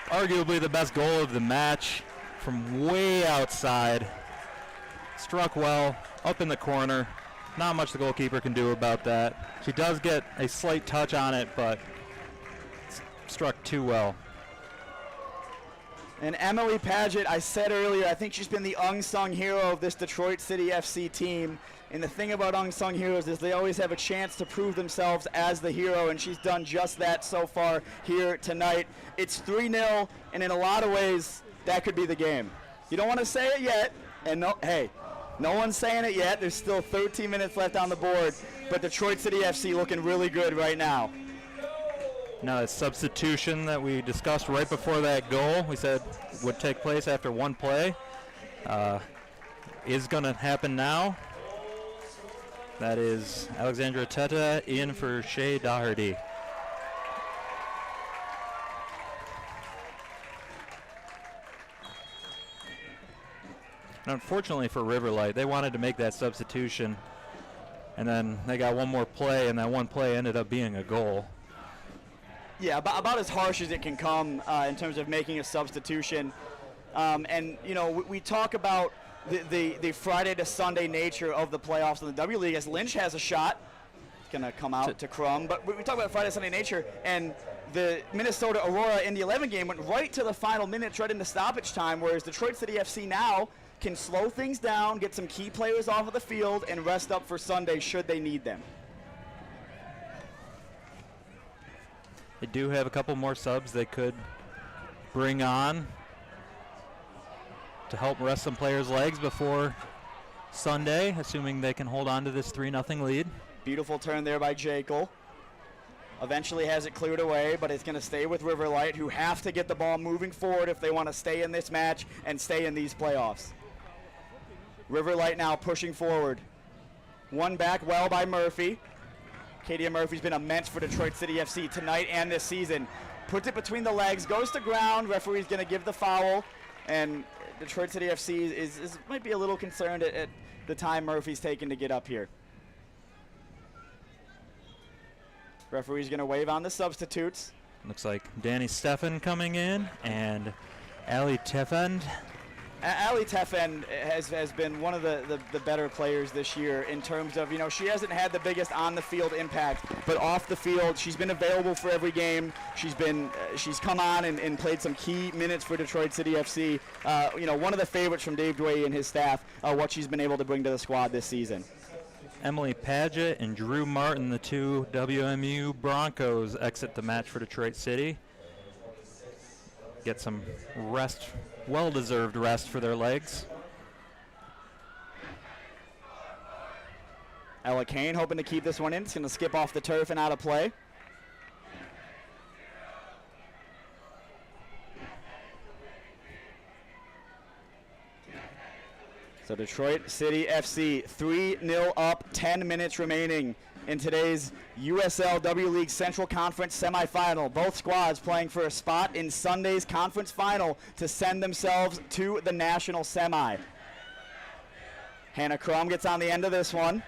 arguably the best goal of the match from way outside. Struck well, up in the corner. Not much the goalkeeper can do about that. She does get a slight touch on it, but struck too well. And Emily Paget, I said earlier, I think she's been the unsung hero of this Detroit City FC team. And the thing about unsung heroes is they always have a chance to prove themselves as the hero, and she's done just that so far here tonight. It's 3-0, and in a lot of ways, that could be the game. You don't want to say it yet, and no, hey, no one's saying it yet. There's still 13 minutes left on the board, but Detroit City FC looking really good right now. Now a substitution that we discussed right before that goal, we said would take place after one play, is going to happen now. That is Alexandra Teta in for Shay Doherty. And unfortunately for Riverlight, they wanted to make that substitution, and then they got one more play, and that one play ended up being a goal. Yeah, about as harsh as it can come in terms of making a substitution. And, you know, we talk about the Friday to Sunday nature of the playoffs in the W League as Lynch has a shot. It's going to come out to Crum. But we talk about Friday to Sunday nature, and the Minnesota Aurora Indy 11 game went right to the final minutes, right into stoppage time, whereas Detroit City FC now can slow things down, get some key players off of the field, and rest up for Sunday should they need them. They do have a couple more subs they could bring on to help rest some players' legs before Sunday, assuming they can hold on to this 3-0 lead. Beautiful turn there by Jekyll. Eventually has it cleared away, but it's going to stay with Riverlight, who have to get the ball moving forward if they want to stay in this match and stay in these playoffs. Riverlight now pushing forward. One back well by Murphy. Katia Murphy's been immense for Detroit City FC tonight and this season. Puts it between the legs, goes to ground. Referee's going to give the foul, and Detroit City FC might be a little concerned at the time Murphy's taken to get up here. Referee's going to wave on the substitutes. Looks like Danny Steffen coming in and Ali Teffend. Ali Teffend has been one of the better players this year in terms of, you know, she hasn't had the biggest on-the-field impact, but off the field, she's been available for every game. She's come on and played some key minutes for Detroit City FC. You know, one of the favorites from Dave Dway and his staff, what she's been able to bring to the squad this season. Emily Paget and Drew Martin, the two WMU Broncos, exit the match for Detroit City. Get some rest, well-deserved rest for their legs. Ella Kane hoping to keep this one in. It's going to skip off the turf and out of play. So Detroit City FC 3-0 up, 10 minutes remaining in today's USL W League Central Conference semifinal. Both squads playing for a spot in Sunday's conference final to send themselves to the national semi. Hannah Crum gets on the end of this one.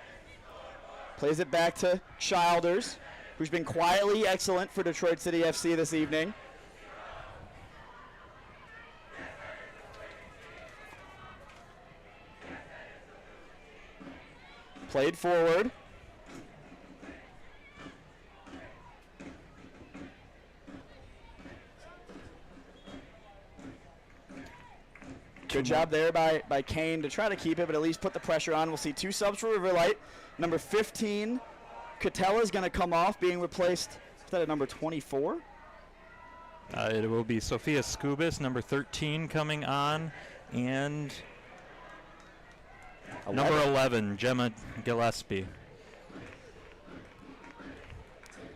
Plays it back to Childers, who's been quietly excellent for Detroit City FC this evening. Played forward. Good job there by Kane to try to keep it, but at least put the pressure on. We'll see 2 subs for Riverlight. Number 15, Catella is going to come off, being replaced. Is that at number 24? It will be Sophia Skubis, number 13, coming on, and 11. number 11, Gemma Gillespie.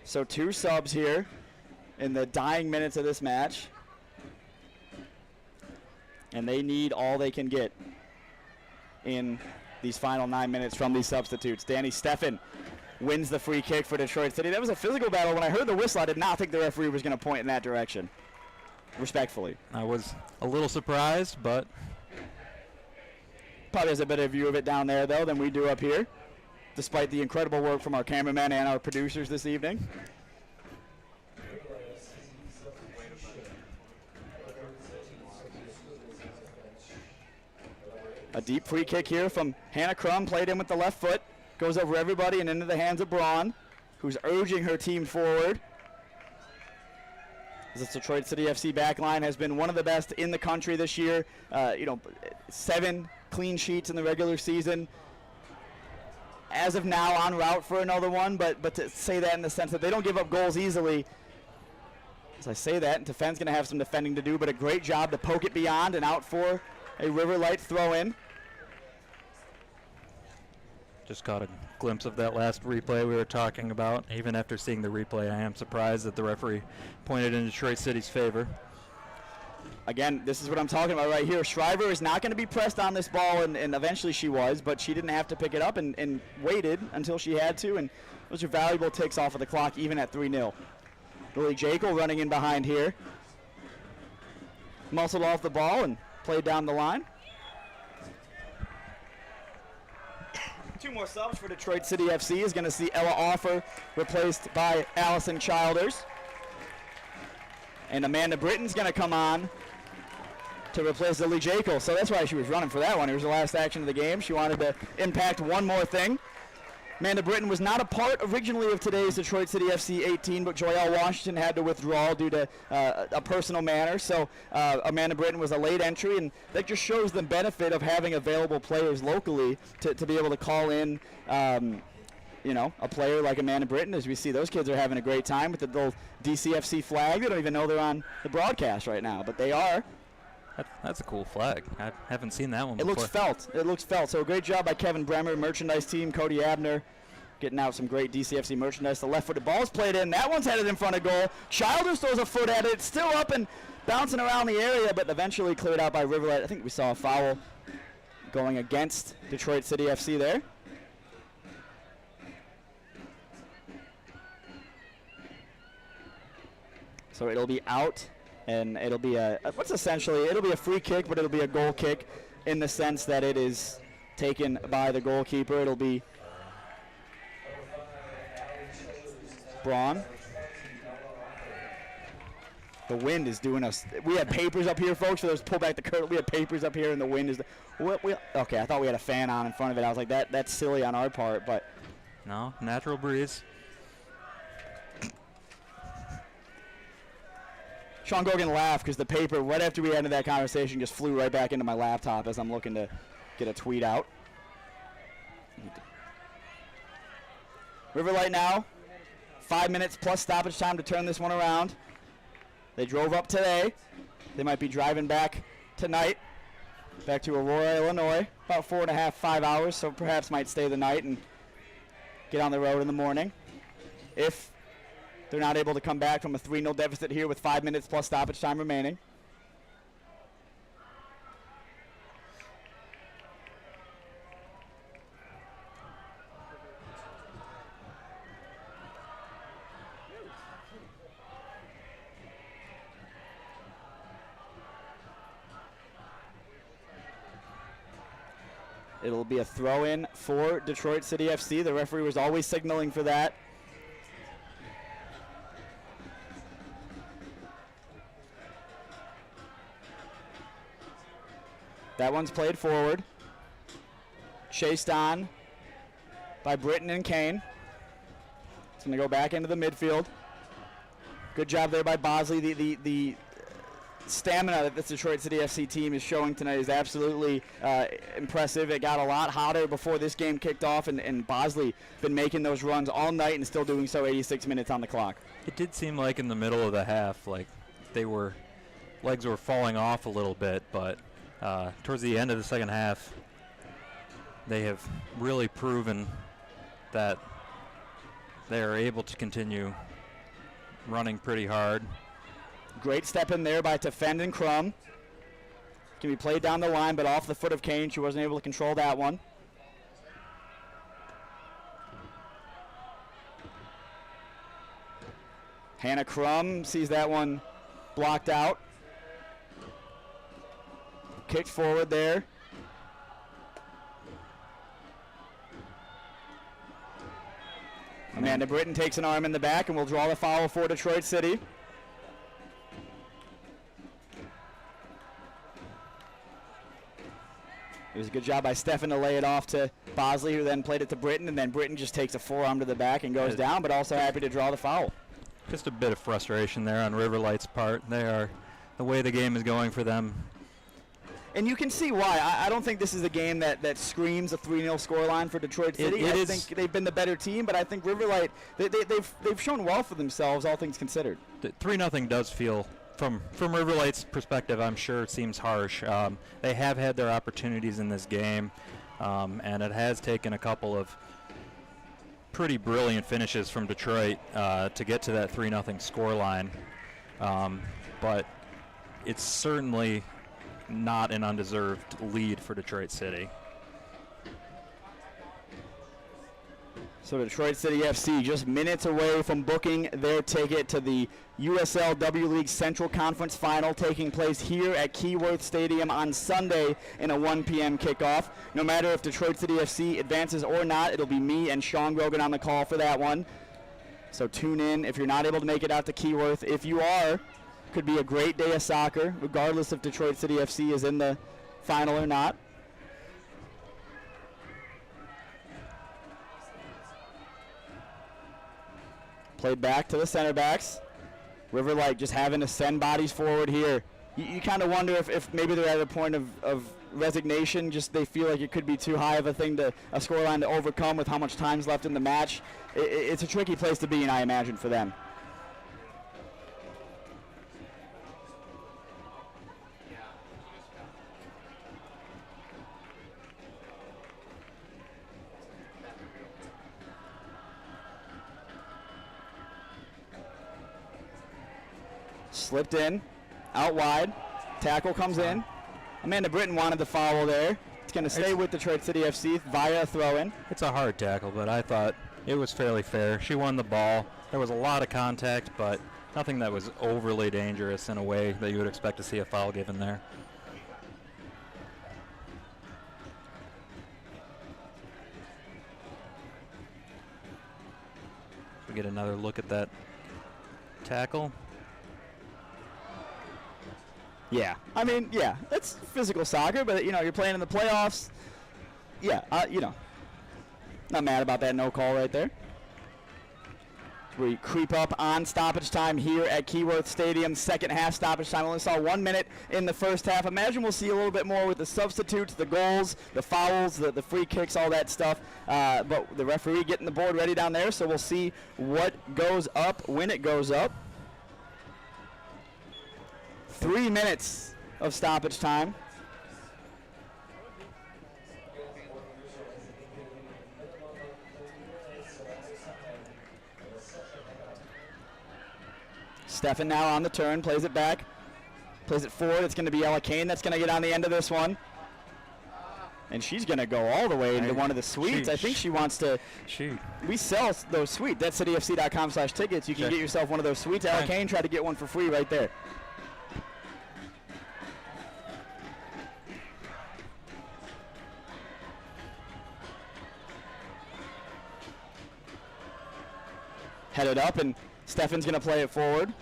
So 2 subs here in the dying minutes of this match. And they need all they can get in these final 9 minutes from these substitutes. Danny Steffen wins the free kick for Detroit City. That was a physical battle. When I heard the whistle, I did not think the referee was going to point in that direction. Respectfully. I was a little surprised, but Probably has a better view of it down there, though, than we do up here, despite the incredible work from our cameraman and our producers this evening. A deep free kick here from Hannah Crum, played in with the left foot, goes over everybody and into the hands of Braun, who's urging her team forward. This Detroit City FC backline has been one of the best in the country this year. 7 clean sheets in the regular season. As of now, en route for another one, but to say that in the sense that they don't give up goals easily. As I say that, and Tefen's going to have some defending to do, but a great job to poke it beyond and out for a Riverlight throw-in. just caught a glimpse of that last replay we were talking about. Even after seeing the replay, I am surprised that the referee pointed in Detroit City's favor. Again, this is what I'm talking about right here. Shriver is not going to be pressed on this ball, and eventually she was, but she didn't have to pick it up and waited until she had to, and those are valuable takes off of the clock, even at 3-0. Lily Jekyll running in behind here. Muscled off the ball and played down the line. 2 more subs for Detroit City FC is going to see Ella Offer replaced by Allison Childers. And Amanda Britton's going to come on to replace Lily Jekyll. So that's why she was running for that one. It was the last action of the game. She wanted to impact one more thing. Amanda Britton was not a part originally of today's Detroit City FC 18, but Joelle Washington had to withdraw due to a personal matter. So Amanda Britton was a late entry, and that just shows the benefit of having available players locally to be able to call in, a player like Amanda Britton. As we see, those kids are having a great time with the little DCFC flag. They don't even know they're on the broadcast right now, but they are. That's a cool flag. I haven't seen that one before. It looks felt. So a great job by Kevin Bremer, merchandise team, Cody Abner, getting out some great DCFC merchandise. The left-footed ball's played in. That one's headed in front of goal. Childers throws a foot at it. It's still up and bouncing around the area, but eventually cleared out by Riverlight. I think we saw a foul going against Detroit City FC there. So it'll be out. And it'll be it'll be a free kick, but it'll be a goal kick in the sense that it is taken by the goalkeeper. It'll be Braun. The wind is doing us. We had papers up here, folks. So let's pull back the curtain. We had papers up here, and the wind is. Okay, I thought we had a fan on in front of it. I was like, that's silly on our part, but. No, natural breeze. Sean Gogan laughed because the paper, right after we ended that conversation, just flew right back into my laptop as I'm looking to get a tweet out. Riverlight now, 5 minutes plus stoppage time to turn this one around. They drove up today. They might be driving back tonight, back to Aurora, Illinois, about 4.5, 5 hours, so perhaps might stay the night and get on the road in the morning. If they're not able to come back from a 3-0 deficit here with 5 minutes plus stoppage time remaining. It'll be a throw-in for Detroit City FC. The referee was always signaling for that. That one's played forward. Chased on by Britton and Kane. It's going to go back into the midfield. Good job there by Bosley. The stamina that this Detroit City FC team is showing tonight is absolutely impressive. It got a lot hotter before this game kicked off, and Bosley been making those runs all night and still doing so 86 minutes on the clock. It did seem like in the middle of the half, like legs were falling off a little bit, but towards the end of the second half, they have really proven that they are able to continue running pretty hard. Great step in there by Tefend and Crum. Can be played down the line, but off the foot of Kane. She wasn't able to control that one. Hannah Crum sees that one blocked out. Kicked forward there. Amanda Britton takes an arm in the back and will draw the foul for Detroit City. It was a good job by Stefan to lay it off to Bosley, who then played it to Britton, and then Britton just takes a forearm to the back and goes down, but also happy to draw the foul. Just a bit of frustration there on Riverlight's part. The way the game is going for them. And you can see why. I don't think this is a game that screams a 3-0 scoreline for Detroit City. I think they've been the better team, but I think Riverlight, they've shown well for themselves, all things considered. 3-0 does feel, from Riverlight's perspective, I'm sure it seems harsh. They have had their opportunities in this game, and it has taken a couple of pretty brilliant finishes from Detroit to get to that 3-0 scoreline. But it's certainly not an undeserved lead for Detroit City. So Detroit City FC just minutes away from booking their ticket to the USL W League Central Conference Final, taking place here at Keyworth Stadium on Sunday in a 1 p.m. kickoff. No matter if Detroit City FC advances or not, it'll be me and Sean Grogan on the call for that one. So tune in if you're not able to make it out to Keyworth. If you are, could be a great day of soccer, regardless if Detroit City FC is in the final or not. Played back to the center backs. Riverlight just having to send bodies forward here. You kind of wonder if maybe they're at a point of resignation, just they feel like it could be too high of a scoreline to overcome with how much time's left in the match. It's a tricky place to be in, I imagine, for them. Slipped in, out wide, tackle comes in. Amanda Britton wanted the foul there. It's going to stay with Detroit City FC via a throw-in. It's a hard tackle, but I thought it was fairly fair. She won the ball. There was a lot of contact, but nothing that was overly dangerous in a way that you would expect to see a foul given there. We get another look at that tackle. Yeah, I mean, yeah, that's physical soccer, but you're playing in the playoffs. Yeah, not mad about that no call right there. We creep up on stoppage time here at Keyworth Stadium. Second half stoppage time. Only saw 1 minute in the first half. Imagine we'll see a little bit more with the substitutes, the goals, the fouls, the free kicks, all that stuff. But the referee getting the board ready down there, so we'll see what goes up when it goes up. 3 minutes of stoppage time. Stefan now on the turn, plays it back, plays it forward. It's going to be Ella Kane that's going to get on the end of this one. And she's going to go all the way into one of the suites. I think she wants to. We sell those suites. That's cityfc.com/tickets. You can get yourself one of those suites. Ella Kane tried to get one for free right there. headed up, and Stefan's going to play it forward.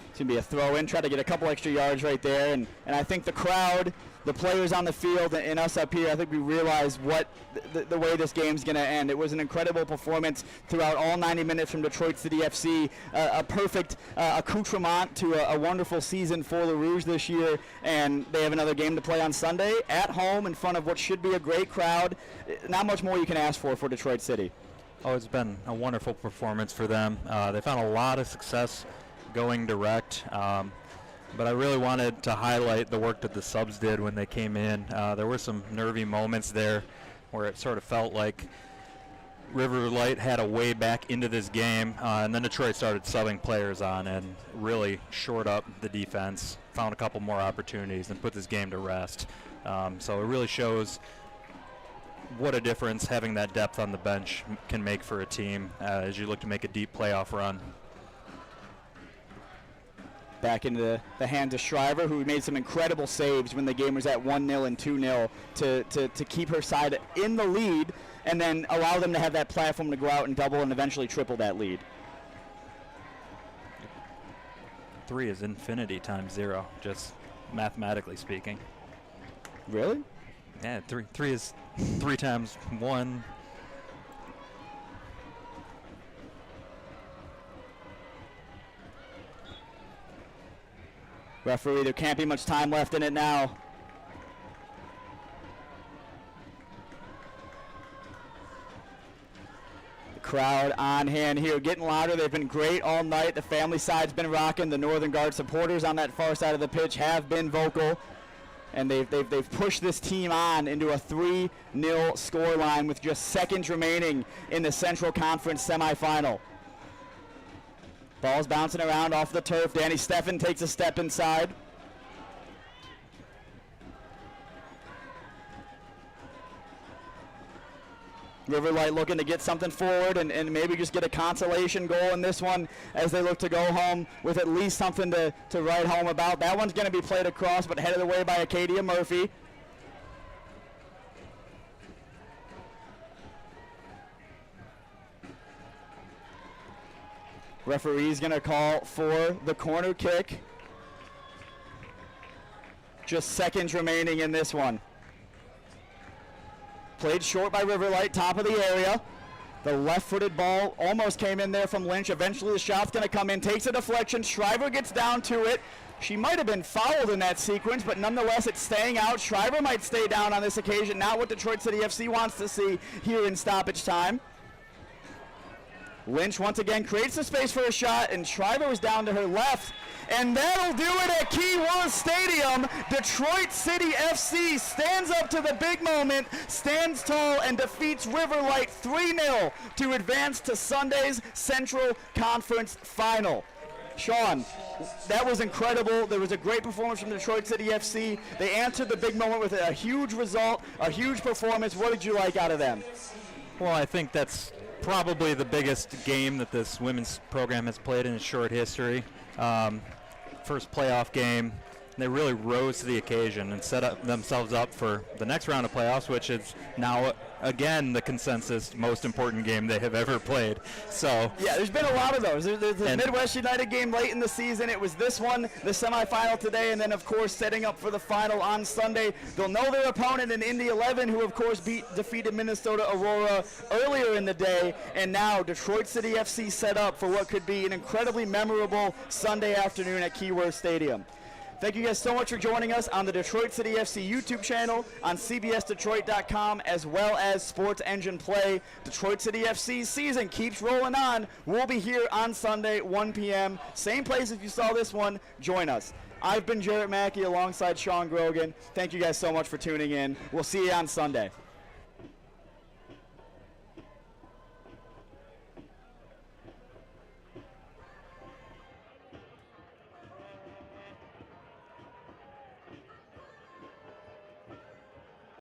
It's going to be a throw in, try to get a couple extra yards right there. And I think the crowd, the players on the field, and us up here, I think we realize what the way this game's going to end. It was an incredible performance throughout all 90 minutes from Detroit City FC. A perfect accoutrement to a wonderful season for the Rouge this year. And they have another game to play on Sunday at home in front of what should be a great crowd. Not much more you can ask for Detroit City. Oh, it's been a wonderful performance for them. They found a lot of success going direct, but I really wanted to highlight the work that the subs did when they came in. There were some nervy moments there where it sort of felt like River Light had a way back into this game, and then Detroit started subbing players on and really shored up the defense, found a couple more opportunities, and put this game to rest. So it really shows what a difference having that depth on the bench can make for a team as you look to make a deep playoff run. Back into the hands of Shriver, who made some incredible saves when the game was at 1-0 and 2-0 to keep her side in the lead and then allow them to have that platform to go out and double and eventually triple that lead. 3 is infinity times 0, just mathematically speaking. Really? Yeah, 3 is 3 times 1. Referee, there can't be much time left in it now. The crowd on hand here, getting louder. They've been great all night. The family side's been rocking. The Northern Guard supporters on that far side of the pitch have been vocal. And they've pushed this team on into a 3-0 scoreline with just seconds remaining in the Central Conference semifinal. Ball's bouncing around off the turf. Danny Stefan takes a step inside. River Light looking to get something forward and maybe just get a consolation goal in this one as they look to go home with at least something to write home about. That one's going to be played across, but headed away by Acadia Murphy. Referee's going to call for the corner kick. Just seconds remaining in this one. Played short by River Light, top of the area. The left-footed ball almost came in there from Lynch. Eventually the shot's going to come in, takes a deflection. Shriver gets down to it. She might have been fouled in that sequence, but nonetheless it's staying out. Shriver might stay down on this occasion. Not what Detroit City FC wants to see here in stoppage time. Lynch once again creates the space for a shot, and Shriver was down to her left. And that'll do it at Keyworth Stadium. Detroit City FC stands up to the big moment, stands tall, and defeats River Light 3-0 to advance to Sunday's Central Conference Final. Sean, that was incredible. There was a great performance from Detroit City FC. They answered the big moment with a huge result, a huge performance. What did you like out of them? Well, I think that's probably the biggest game that this women's program has played in its short history. First playoff game. They really rose to the occasion and set themselves up for the next round of playoffs, which is now, again, the consensus most important game they have ever played. So yeah, there's been a lot of those. There's the Midwest United game late in the season. It was this one, the semifinal today, and then, of course, setting up for the final on Sunday. They'll know their opponent in Indy 11, who, of course, defeated Minnesota Aurora earlier in the day, and now Detroit City FC set up for what could be an incredibly memorable Sunday afternoon at Keyworth Stadium. Thank you guys so much for joining us on the Detroit City FC YouTube channel, on CBSDetroit.com, as well as Sports Engine Play. Detroit City FC's season keeps rolling on. We'll be here on Sunday, 1 p.m. Same place as you saw this one. Join us. I've been Jarrett Mackey alongside Sean Grogan. Thank you guys so much for tuning in. We'll see you on Sunday.